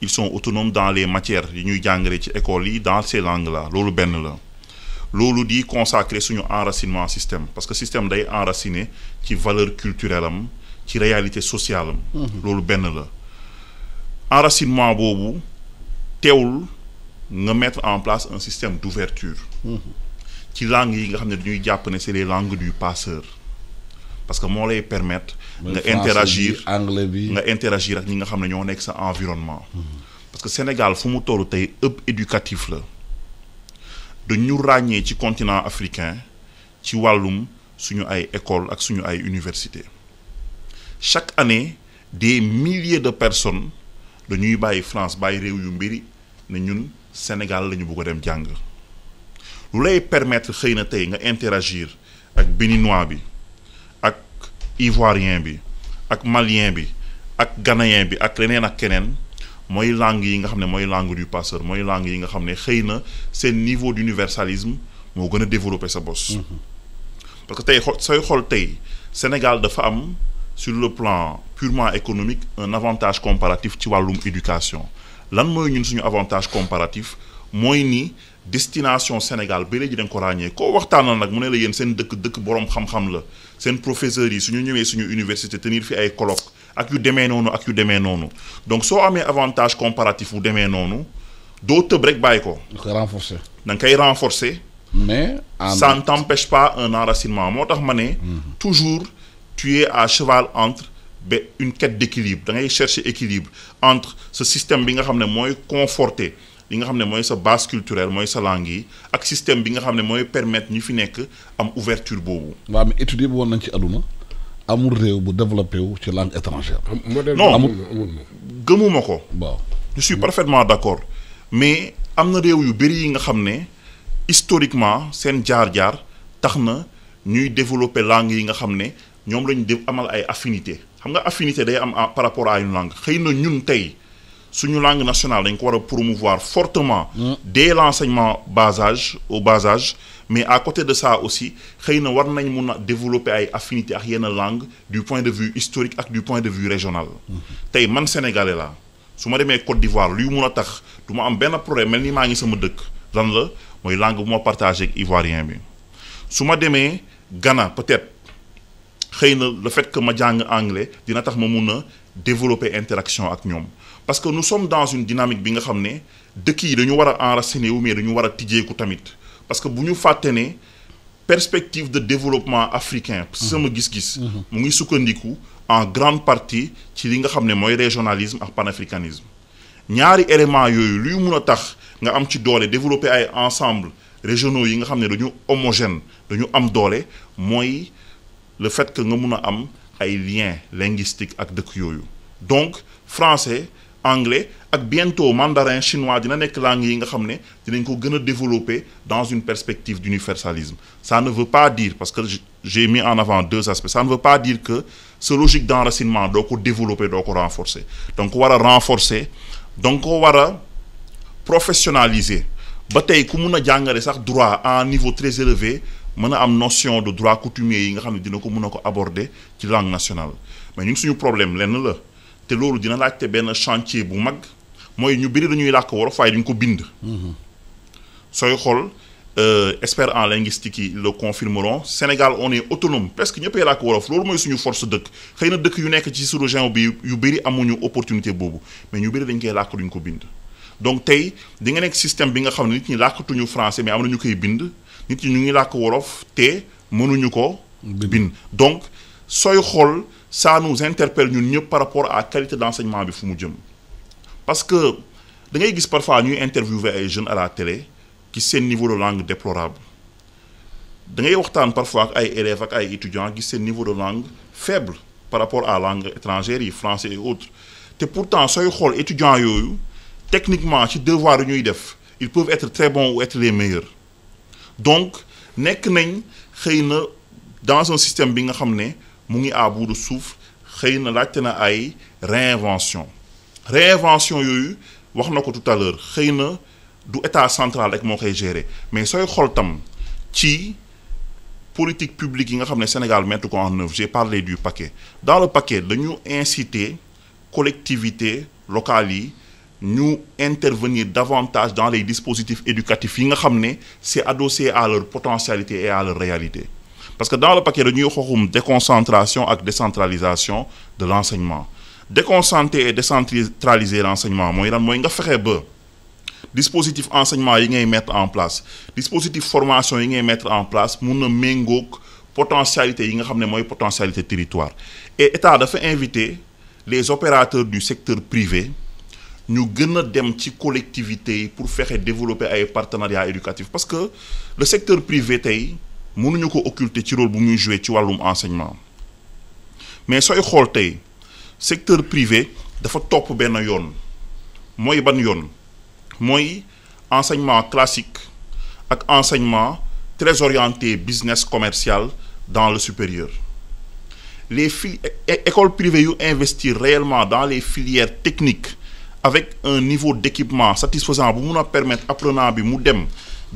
ils sont autonomes dans les matières yi ñuy jàngale ci école yi dans ces langues là loolu benn la loolu di consacrer suñu enracinement système parce que système day enraciné ci valeur culturelle am ci réalité sociale am loolu benn la enracinement boobu teewul nga mettre en place un système d'ouverture ci langues yi nga xam ne dañuy jàpp ne c'est les langues du passeur parce que moo lay permettre nga interagir anglais bi nga interagir ak ñi nga xam ne ñoo nekk sa environnement parce que Sénégal fu mu tollu tey hub éducatif la dañu ràññee ci continent africain ci wàllum suñu ay école ak suñu ay université chaque année des milliers de personnes dañuy bàyyi France bàyyi réew yu mbiri ne ñun Sénégal la ñu bëgg a dem jàng lu lay permettre xëy na tey nga interagir ak béninois bi ak ivoirien bi ak malien bi ak ghanéen bi ak leneen ak keneen mooy langue yi nga xam ne mooy langue du passeur mooy langue yi nga xam ne xëy na seen niveau d'universalisme moo gën a développer sa bos parce que tey sooy xool tey Sénégal dafa am sur le plan purement économique un avantage comparatif ci wàllum éducation lan mooy ñun suñu avantage comparatif mooy ni destination Sénégal ba léegi dañ ko ràññee koo waxtaanal nag mu ne la yéen seen dëkk boroom xam-xam la seen professeurs yi suñu ñëwee suñu université tenir fi ay colloques ak yu demee noonu donc soo amee avantage comparatif bu demee noonu doo tëb rek bàyyi ko. da nga koy renforcer. mais ça ne t'empêche pas un enracinement moo tax ma ne. toujours tu es à cheval entre une quête d'équilibre da ngay chercher équilibre entre ce système bi nga xam ne mooy conforter li nga xam ne mooy sa base culturelle mooy sa langue yi ak système bi nga xam ne mooy permettre ñu fi nekk am ouverture boobu. waaw mais étudier bi woon nañ ci àdduna amul réew bu développé wu ci langue étrangère. non amul gëmuma ko. waaw je suis parfaitement d'accord mais am na réew yu bëri yi nga xam ne historiquement seen jaar-jaar tax na ñuy développer langue yi nga xam ne ñoom lañu amal ay affinité xam nga affinité day am par rapport à une langue xëy na ñun tey suñu langue nationale dañ ko war a promouvoir fortement dès l'enseignement au bas âge mais à côté de ça aussi xëy na war nañ mun a développer ay affinité ak yenn langue du point de vue historique ak du point de vue régional tey man sénégalais la su ma demee Côte d'Ivoire luy mun a tax du ma am benn problème mel ni maa ngi sama dëkk lan la mooy langue bu ma partagé ak ivoirien bi su ma demee Ghana peut-être xëy na le fait que ma jàng anglais dina tax ma mun a développer interaction ak ñoom parce que nous sommes dans une dynamique bi nga xam ne dëkk yi dañu war a enraciner wu mais dañu war a tijjeeku tamit parce que bu ñu fàtte ne perspective de développement africain sama gis-gis mu ngi sukkandiku en grande partie ci li nga xam ne mooy régionalisme ak panafricanisme ñaari éléments yooyu luy mun a tax nga am ci doole développer ay ensembles régionaux yi nga xam ne dañu homogène dañu am doole mooy le fait que nga mun a am ay liens linguistiques ak dëkk yooyu donc français anglais ak bientôt mandarin chinois dina nekk langue yi nga xam ne dinañ ko gën a développer dans une perspective d'universalisme ça ne veut pas dire parce que j'ai mis en avant deux aspects ça ne veut pas dire que ce logique d'enracinement doo ko développer doo ko renforcer donc war a renforcer donc ko war a professionnaliser ba tey ku mun a jàngale sax droit à un niveau très élevé mën a am notion de droit coutumier yi nga xam ne dina ko mën a ko aborder ci langue nationale mais ñun suñu problème lenn la te loolu dina laajte benn chantier bu mag mooy ñu bëri dañuy làkk wolof waaye duñ ko bind sooy xool experts en linguistique yi le confirmeront Sénégal on est autonome presque ñëppay làkk wolof loolu mooy suñu force dëkk xëy na dëkk yu nekk ci sous-région bi yu bëri amuñu opportunité boobu mais ñu bëri dañ koy làkk duñ ko bind. donc tey di nga nekk système bi nga xam ne nit ñi làkkatuñu français mais am na ñu koy bind nit ñi ñu ngi làkk wolof te mënuñu ko bind. donc sooy xool ça nous interpelle ñun ñëpp par rapport à qualité d'enseignement bi fu mu jëm parce que da ngay gis parfois ñuy interviewer ay jeunes à la télé. Qui seen niveau de langue déplorable da ngay waxtaan parfois ak ay élèves ak ay étudiants gis seen niveau de langue faible par rapport à langue étrangère yi français et autres te pourtant sooy xool étudiants yooyu techniquement ci devoir yi ñuy def ils peuvent être très bons ou être les meilleurs donc nekk nañ xëy na dans un système bi nga xam ne mu ngi à bout de souffle xëy na laajte na ay réinvention yooyu wax na ko tout à l'heure xëy na du état central rek moo koy gérer mais sooy xool tam ci politique publique yi nga xam ne Sénégal mettre ko en œuvre j'ai parlé du paquet dans le paquet dañu inciter collectivités locales yi ñu intervenir davantage dans les dispositifs éducatifs yi nga xam ne c'est adossé à leur potentialité et à leur réalité parce que dans le paquet dañuy xoxum déconcentration ak décentralisation de l'enseignement déconcentrer et décentraliser l'enseignement mooy lan mooy nga fexe ba dispositif enseignement yi ngay mettre en place dispositif formation yi ngay mettre en place mun na méngoog potentialité yi nga xam ne mooy potentialité territoire et état dafa inviter les opérateurs du secteur privé ñu gën a dem ci collectivités yi pour fexe développer ay partenariats éducatifs parce que le secteur privé tey mënuñu ko occulter ci rôle bu muy jouer ci wàllum enseignement mais sooy xool tey secteur privé dafa topp benn yoon mooy ban yoon mooy enseignement classique ak enseignement très orienté business commercial dans le supérieur les écoles privées yu investir réellement dans les filières techniques avec un niveau d'équipement satisfaisant bu mun a permettre apprenant bi mu dem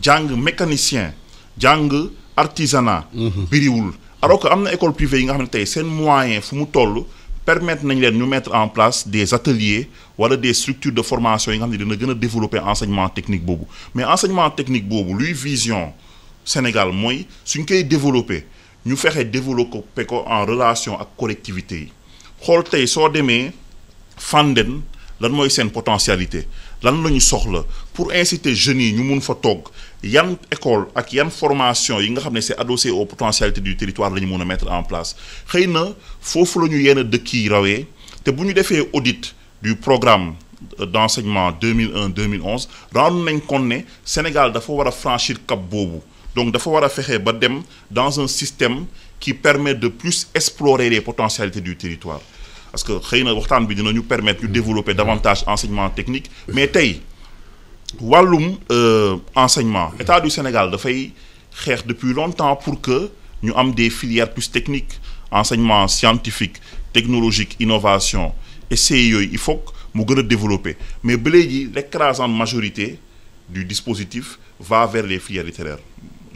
jàng mécanicien jàng artisanat biriwul alors que am na école privée yi nga xam ne tey seen moyen fu mu toll permettre nañ leen ñu mettre en place des ateliers wala des structures de formation yi nga xam ne dina gën a développer enseignement technique boobu mais enseignement technique boobu luy vision Sénégal mooy suñ koy développer ñu fexe développer ko en relation ak collectivités yi xool tey soo demee Fandène lan mooy seen potentialité lan la ñu soxla pour inciter jeunes yi ñu mun fa toog yan école ak yan formation yi nga xam ne c'est adossé aux potentialités du territoire la ñu mun a mettre en place xëy na foofu la ñu yenn dëkk yi rawee te bu ñu defee audit du programme d'enseignement 2001-2011 rendu nañ compte ne Sénégal dafa war a franchir cap boobu donc dafa war a fexe ba dem dans un système qui permet de plus explorer les potentialités du territoire parce que xëy na waxtaan bi dinañu permettre ñu développer davantage enseignement technique mais tey wàllum enseignement état du Sénégal dafay xeex depuis longtemps pour que ñu am des filières plus techniques enseignement scientifique technologique innovation essais yooyu il faut mu gën a développer mais ba léegi l'écrasante majorité du dispositif va vers les filières littéraires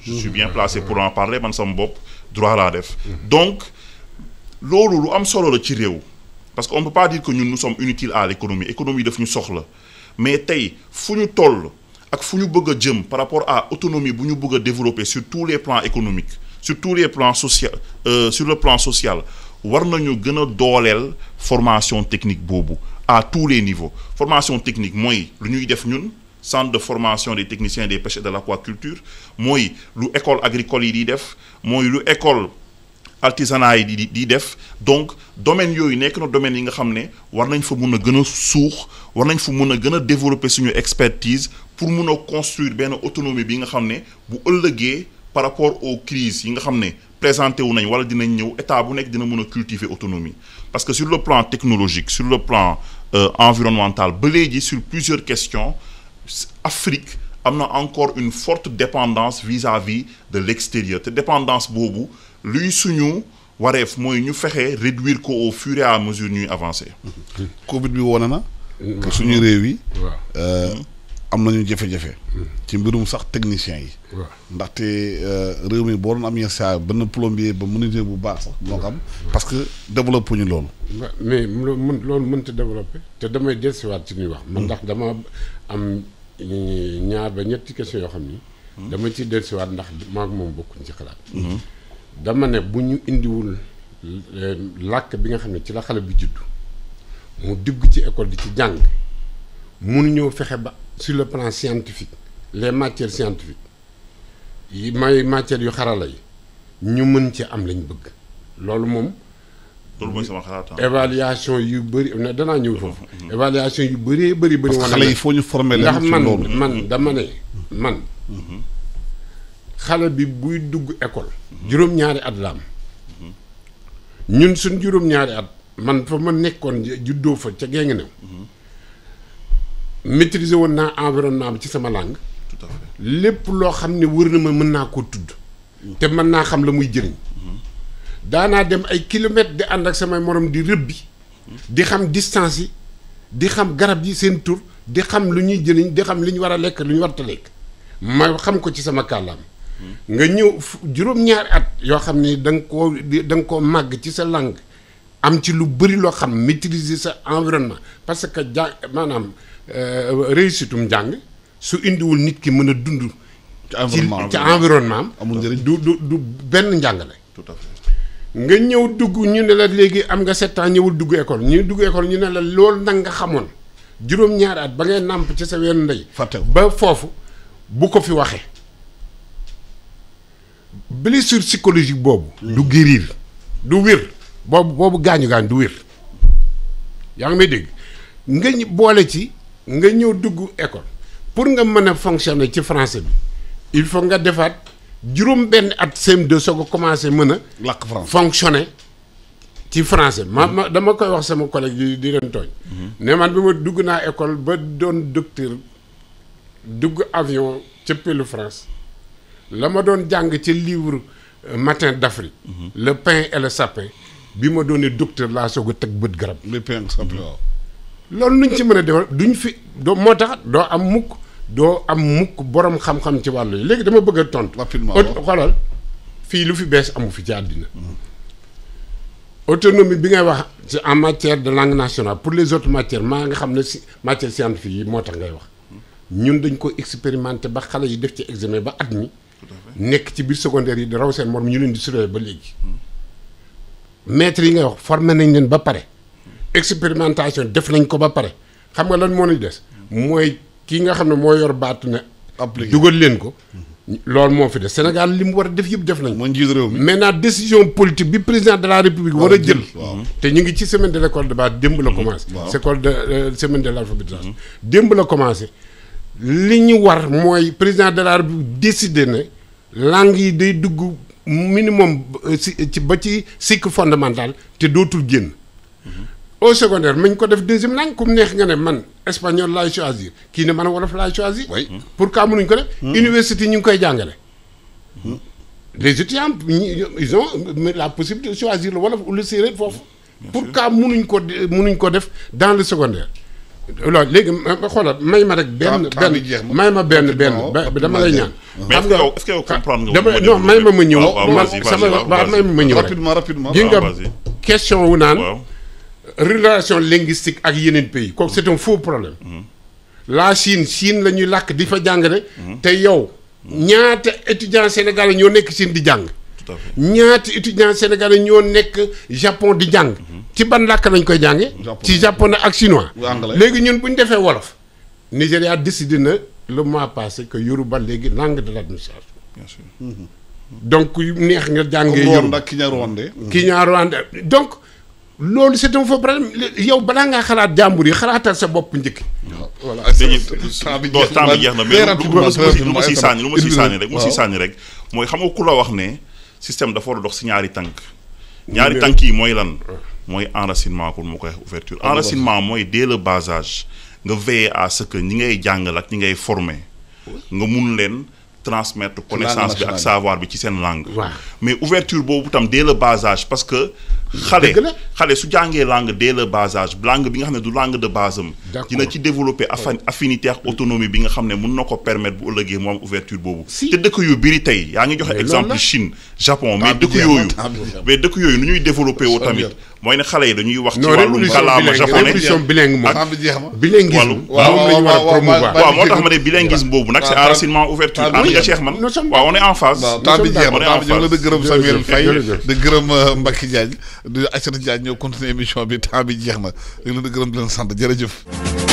je suis bien placé pour en parler man sama bopp droit laa def donc loolu lu am solo la ci réew parce que on peut pas dire que ñun nous sommes inutiles à l'économie daf ñu soxla mais tey fu ñu toll ak fu ñu bëgg a jëm par rapport à autonomie bu ñu bëgg a développer sur tous les plans économiques sur tous les plans social sur le plan social war nañu gën a dooleel formation technique boobu à tous les niveaux formation technique mooy lu ñuy def ñun centre de formation des techniciens des pêches et de l'aquaculture mooy lu école agricole yi di def mooy lu école artisanat yi di def donc domaine yooyu nekk na domaine yi nga xam ne war nañ fa mun a gën a suux war nañ fa mun a gën a développer suñu expertise pour mun a construire benn autonomie bi nga xam ne bu ëllëgee par rapport aux crises yi nga xam ne présenté wu nañ wala dinañ ñëw état bu nekk dina mun a cultiver autonomie parce que sur le plan technologique sur le plan environnemental ba léegi sur plusieurs questions Afrique am na encore une forte dépendance vis-à-vis de l'extérieur te dépendance boobu luy suñu wareef mooy ñu fexe réduire ko au fur et à mesure ñuy avancer. Covid bi wone na. que suñu réew yi. am nañu jafe-jafe. ci mbirum sax techniciens yi. ndaxte réew mi boo doon am yenn saa benn plombier ba menuisier bu baax sax moo xam. parce que développé ñu loolu. mais loolu mënta développé te damay dellusiwaat ci ñuy wax. man ndax dama am ñaar ba ñetti question yoo xam ni dama ci dellusiwaat ndax maag moom bokkuñ ci xalaat. dama ne bu ñu indiwul làkk bi nga xam ne ci la xale bi juddu mu dugg ci école di ci jàng mënuñoo fexe ba sur le plan scientifique les matières scientifiques yi may matières yu xarala yi ñu mën ci am lañ bëgg loolu moom. loolu mooy sama xalaat évaluation yu bëri ne danaa ñëw foofu. évaluation yu bëri. parce que xale yi foo ñu former leen ci loolu ndax man dama ne man. xale bi buy dugg école. juróom-ñaari at la am. ñun suñ juróom-ñaari at man fa ma nekkoon juddoo fa ca gee nga new maîtriser woon naa environnement bi ci sama langue. tout à fait lépp loo xam ne wër na ma mën naa koo tudd. te mën naa xam la muy jëriñ. daanaa dem ay kilomètres di ànd ak samay morom di rëbbi. di xam distance yi di xam garab yi seen tur di xam lu ñuy jëriñ di xam li ñu war a lekk lu ñu warta lekk ma xam ko ci sama kàllaam. nga ñëw juróom-ñaari at yoo xam ne da nga koo màgg ci sa langue am ci lu bëri loo xam maîtriser sa environnement parce que maanaam réussitum njàng su indiwul nit ki mën a dund. ci environnement am amul njëriñ du benn njàngale. tout à fait. nga ñëw dugg ñu ne la léegi am nga 7 ans ñëwul dugg école ñu dugg école ñu ne la loolu nag nga xamoon juróom-ñaari at ba ngay nàmp ci sa wenn ndey. ba foofu bu ko fi waxee. blessure psychologique boobu. du guérir du wér boobu gaañu-gaañ du wér. yaa ngi may dégg nga boole ci nga ñëw dugg école pour nga mën a fonctionner ci français bi il faut nga defaat juróom benn at CM2 soo ko commencé mën a. làkk français fonctionner ci français ma dama koy wax sama collègue yi di leen tooñ. ne man bi ma dugg naa école ba doon docteur dugg avion ca Pelu France. la ma doon jàng ci livre Matin d'Afrique. le pain et le sapin bi ma doonee docteur laa soog a teg bët garab. le pain et le sapin waaw. loolu nuñ ci mën a defal duñ fi moo tax doo am mukk borom xam-xam ci wàllu yi léegi dama bëgg a tontu. rapidement xoolal fii lu fi bees amu fi ci àddina. autonomie bi ngay wax ci en matière de langue nationale pour les autres matières maa nga xam ne si matière scientifique yi moo tax ngay wax ñun dañ ko expérimenter ba xale yi def ci examen ba at mi. nekk ci biir secondaire yi di raw seen morom ñu leen di surveiller ba léegi. maîtres yi ngay wax formé nañ leen ba pare. expérimentation def nañ ko ba pare xam nga lan moo nañ des. mooy kii nga xam ne moo yor baatu ne. dugal leen ko. loolu moo fi des Sénégal li mu war a def yëpp def nañ. moo njiit réew mi maintenant décision politique bi président de la république war a jël. te ñu ngi ci semaine de l'école de base démb la commencé. école de semaine de l'alphabétisation. démb la commencé. li ñu war mooy président de la république décider ne langue yi day dugg minimum ba ci cycle fondamental te dootul génn. au secondaire mañ ko def deuxième langue comme neex nga ne man espagnol laay choisir kii ne man wolof laay choisir. pourquoi mënuñ ko def. université ñu ngi koy jàngale. les étudiants ils ont la possibilité de choisir le wolof ou le séeréer foofu. pourquoi mënuñ ko def dans le secondaire. loolu léegi xoolal may ma rek benn dama lay ñaan. mais est-ce que yow comprendre nga. non may ma ñëw. may ma ñëw rapidement gi nga question wu naan. relation linguistique ak yeneen pays kooku c'est un faux problème. la Chine la ñuy làkk di fa jàngale. te yow ñaata étudiants sénégalais ñoo nekk Chine di jàng. tout à fait ñaata étudiants sénégalais ñoo nekk Japon di jàng. ci ban làkk lañ koy jànge ci japonais ak chinois. léegi ñun bu ñu defee wolof. Nigéria décidé na le mois passé que Yoruba léegi langue de l'administration. bien sûr. donc neex nga jàngee Yoruba Kinyarwanda donc loolu c'est un faux problème yow balaa ngaa xalaat jàmbur yi xalaatal sa bopp njëkk. voilà temps bi jeex na mais lu ma siy sànni rek mooy xam nga ku la wax ne système dafa war a dox si ñaari tànk. ñaari tànk yi mooy lan. mooy enracinement pour mu koy ouverture enracinement mooy dès le bas âge nga veiller à ce que ñi ngay jàngal ak ñi ngay former nga mun leen transmettre connaissance bi ak savoir bi ci seen langue. mais ouverture boobu tam dès le bas âge parce que xale su jàngee langue dès le bas âge langue bi nga xam ne du langue de base am dina ci développer affinité ak autonomie bi nga xam ne mun na ko permettre bu ëllëgee moom ouverture boobu te dëkk yu bëri tey yaa ngi joxe exemple Chine Japon mais dëkk yooyu nu ñuy développer woo tamit mooy ne xale yi dañuy wax ci wàllum kàllaama japonais révolution bilingue ak bilinguisme waaw moo tax ma ne bilinguisme boobu nag c'est enracinement ouverture ànd nga Cheikh man waaw on est en phase temps bi jeex na di gërëm Samuel Faye di gërëm Mbacké Diagne di Aïssata Diagne ñëw continuer émission bi temps bi jeex na di leen di gërëm di leen sant jërëjëf